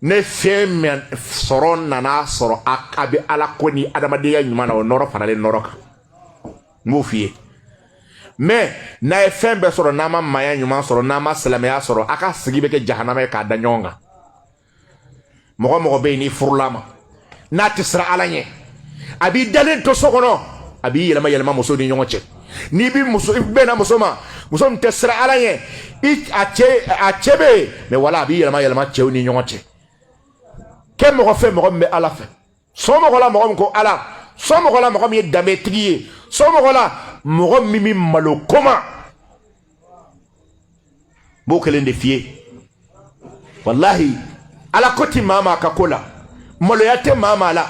ne fɛn min sɔrɔ nana sɔrɔ a bɛ ala ko ni adamadenya ɲuman na o nɔrɔ faralen nɔrɔ kan n b'o f'i ye mais n'a ye fɛn bɛɛ sɔrɔ n'a ma maaya ɲuman sɔrɔ n'a ma silamɛya sɔrɔ a ka sigi bɛ kɛ jahanama ye k'a da ɲɔgɔn kan mɔgɔ bɛ yen n'i furula ma n'a tɛ siran ala ɲɛ a b'i dalen to so kɔnɔ a b'i yɛlɛma muso ni ɲɔgɔn cɛ n'i bi bɛnna muso ma muso min tɛ siran ala ɲɛ a cɛ bɛ yen mais wala a b'i yɛlɛma cɛw ni ɲɔgɔn cɛ kɛ mɔgɔ fɛ mɔgɔ min bɛ ala fɛ sɔn mɔgɔ la mɔgɔ min ko ala sɔn mɔgɔ la mɔgɔ min ye danbetigi ye sɔn mɔgɔ la mɔgɔ min bɛ malo koma b'o kelen de f'i ye walahi ala ko ti maa ka ko la maloya tɛ maa la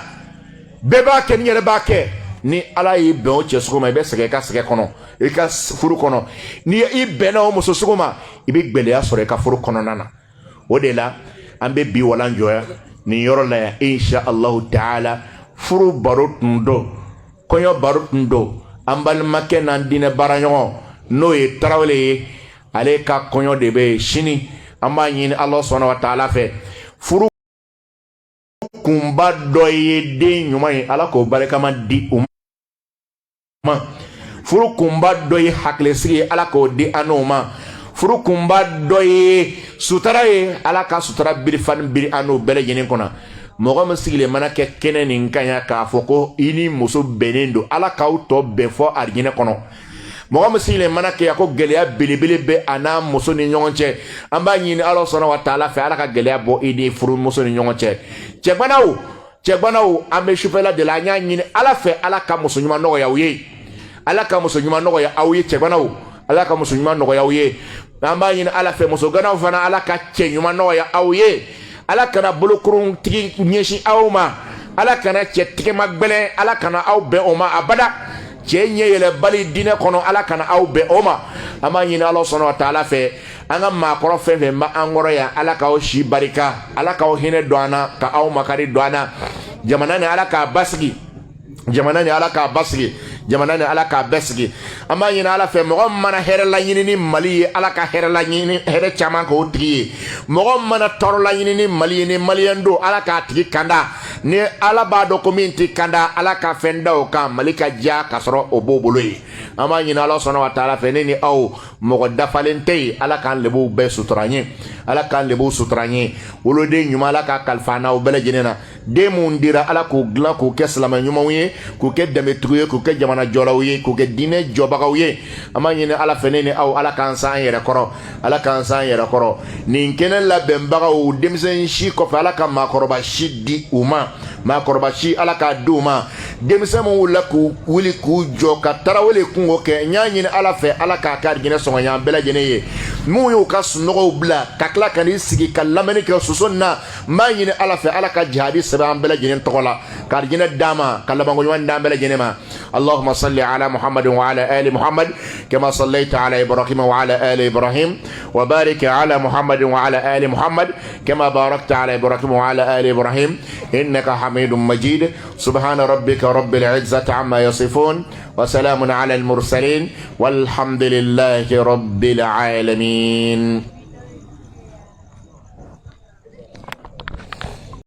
bɛɛ b'a kɛ ni yɛrɛ b'a kɛ ni ala y'i bɛn o cɛ sugu ma i bɛ sɛgɛn i ka sɛgɛn kɔnɔ i ka furu kɔnɔ ni i bɛnna o muso sugu ma i bɛ gɛlɛya sɔrɔ i ka furu kɔnɔna na o de la an bɛ bi walan jɔya nin yɔrɔ la yan insha allahu taala furu baro tun don kɔɲɔ baro tun don an balimakɛ n'an diinɛ baaraɲɔgɔn n'o ye tarawele ye ale ka kɔɲɔ de bɛ yen sini an b'a ɲini ala sɔnna wa taala fɛ furu kunba dɔ ye den ɲuman ye ala k'o barikama di o ma furu kunba dɔ ye hakilisigi ye ala k'o di an n'o ma furu kunba dɔ ye sutara ye ala ka sutara birifani biri an n'o bɛɛ lajɛlen kɔnɔ mɔgɔ min sigilen mana kɛ kɛnɛ nin kan ya k'a fɔ ko i ni muso bɛnnen don ala k'aw tɔ bɛn fɔ arijinɛ kɔnɔ mɔgɔ min sigilen mana kɛ ko gɛlɛya belebele bɛ a n'a muso ni ɲɔgɔn cɛ an b'a ɲini ala sɔnna wa taala fɛ ala ka gɛlɛya bɔ i ni furumuso ni ɲɔgɔn cɛ cɛbanaw an bɛ sufɛla de la an y'a ɲini ala fɛ ala ka muso ɲuman nɔgɔya aw ye ala ka muso ɲuman nɔgɔya aw ye cɛbanaw ala ka muso ɲuman nɔgɔya aw ye an b'a ɲini ala fɛ muso ganaw fana ala ka cɛ ɲuman nɔgɔya aw ye ala kana bolokurun tigi ɲɛsin aw ma ala kana cɛ tigɛma gbɛlɛn ala kana aw bɛn o ma abada cɛ ɲɛ yɛlɛbali diinɛ kɔnɔ ala kana aw bɛn o ma an b'a ɲini ala sɔnna wa taala fɛ an ka maakɔrɔ fɛn fɛn bɛ an kɔrɔ yan ala k'aw si barika ala k'aw hinɛ don an na ka aw makari don an na jamana ni ala k'a basigi jamana ni ala k'a basigi jamana ni ala k'a bɛɛ sigi an b'a ɲini ala fɛ mɔgɔ min mana hɛrɛ laɲini ni mali ye ala ka hɛrɛ laɲini hɛrɛ caman k'o tigi ye mɔgɔ min mana tɔɔrɔ laɲini ni mali ye ni maliyɛn don ala k'a tigi kanda ni ala b'a dɔn ko min tɛ kanda ala ka fɛn da o kan mali ka diya ka sɔrɔ o b'o bolo ye ama ɲini ala sɔnna wa taala fɛ ne ni aw mɔgɔ dafalen tɛ yen ala k'an lebu bɛɛ sutura n ye ala k'an lebu sutura n ye woloden ɲuman ala k'a kalifa n'aw bɛɛ lajɛlen na den mun dira ala k'o dilan k'o kɛ silamɛ ɲumanw ye k'o kɛ dɛmɛtigiw ye k'o kɛ jamana jɔlaw ye k'o kɛ diinɛ jɔbagaw ye an b'a ɲini ala fɛ ne ni aw ala k'an san an yɛrɛ kɔrɔ ala k'an san an yɛrɛ kɔrɔ nin kɛnɛ labɛnbagaw denmisɛn si kɔfɛ ala ka maakɔrɔba si di u ma maakɔrɔba si ala k'a di u ma denmisɛn min wulila k'u wuli k'u jɔ ka tarawele kungo kɛ n y'a ɲini ala fɛ ala k'a ka arijinɛ sɔngɔ y'an bɛɛ lajɛlen ye minnu y'u ka sunɔgɔw bila ka tila ka n'i sigi ka lamɛnni kɛ soso na n b'a ɲini ala fɛ ala ka jaabi sɛbɛn an bɛɛ lajɛlen tɔgɔ la ka arijinɛ d'an ma ka labanko ɲuman d'an bɛɛ lajɛlen ma اللهم صل على محمد وعلى آل محمد كما صليت على إبراهيم وعلى آل إبراهيم وبارك على محمد وعلى آل محمد كما باركت على إبراهيم وعلى آل إبراهيم إنك حميد مجيد سبحان ربك رب العزة عما يصفون وسلام على المرسلين والحمد لله رب العالمين.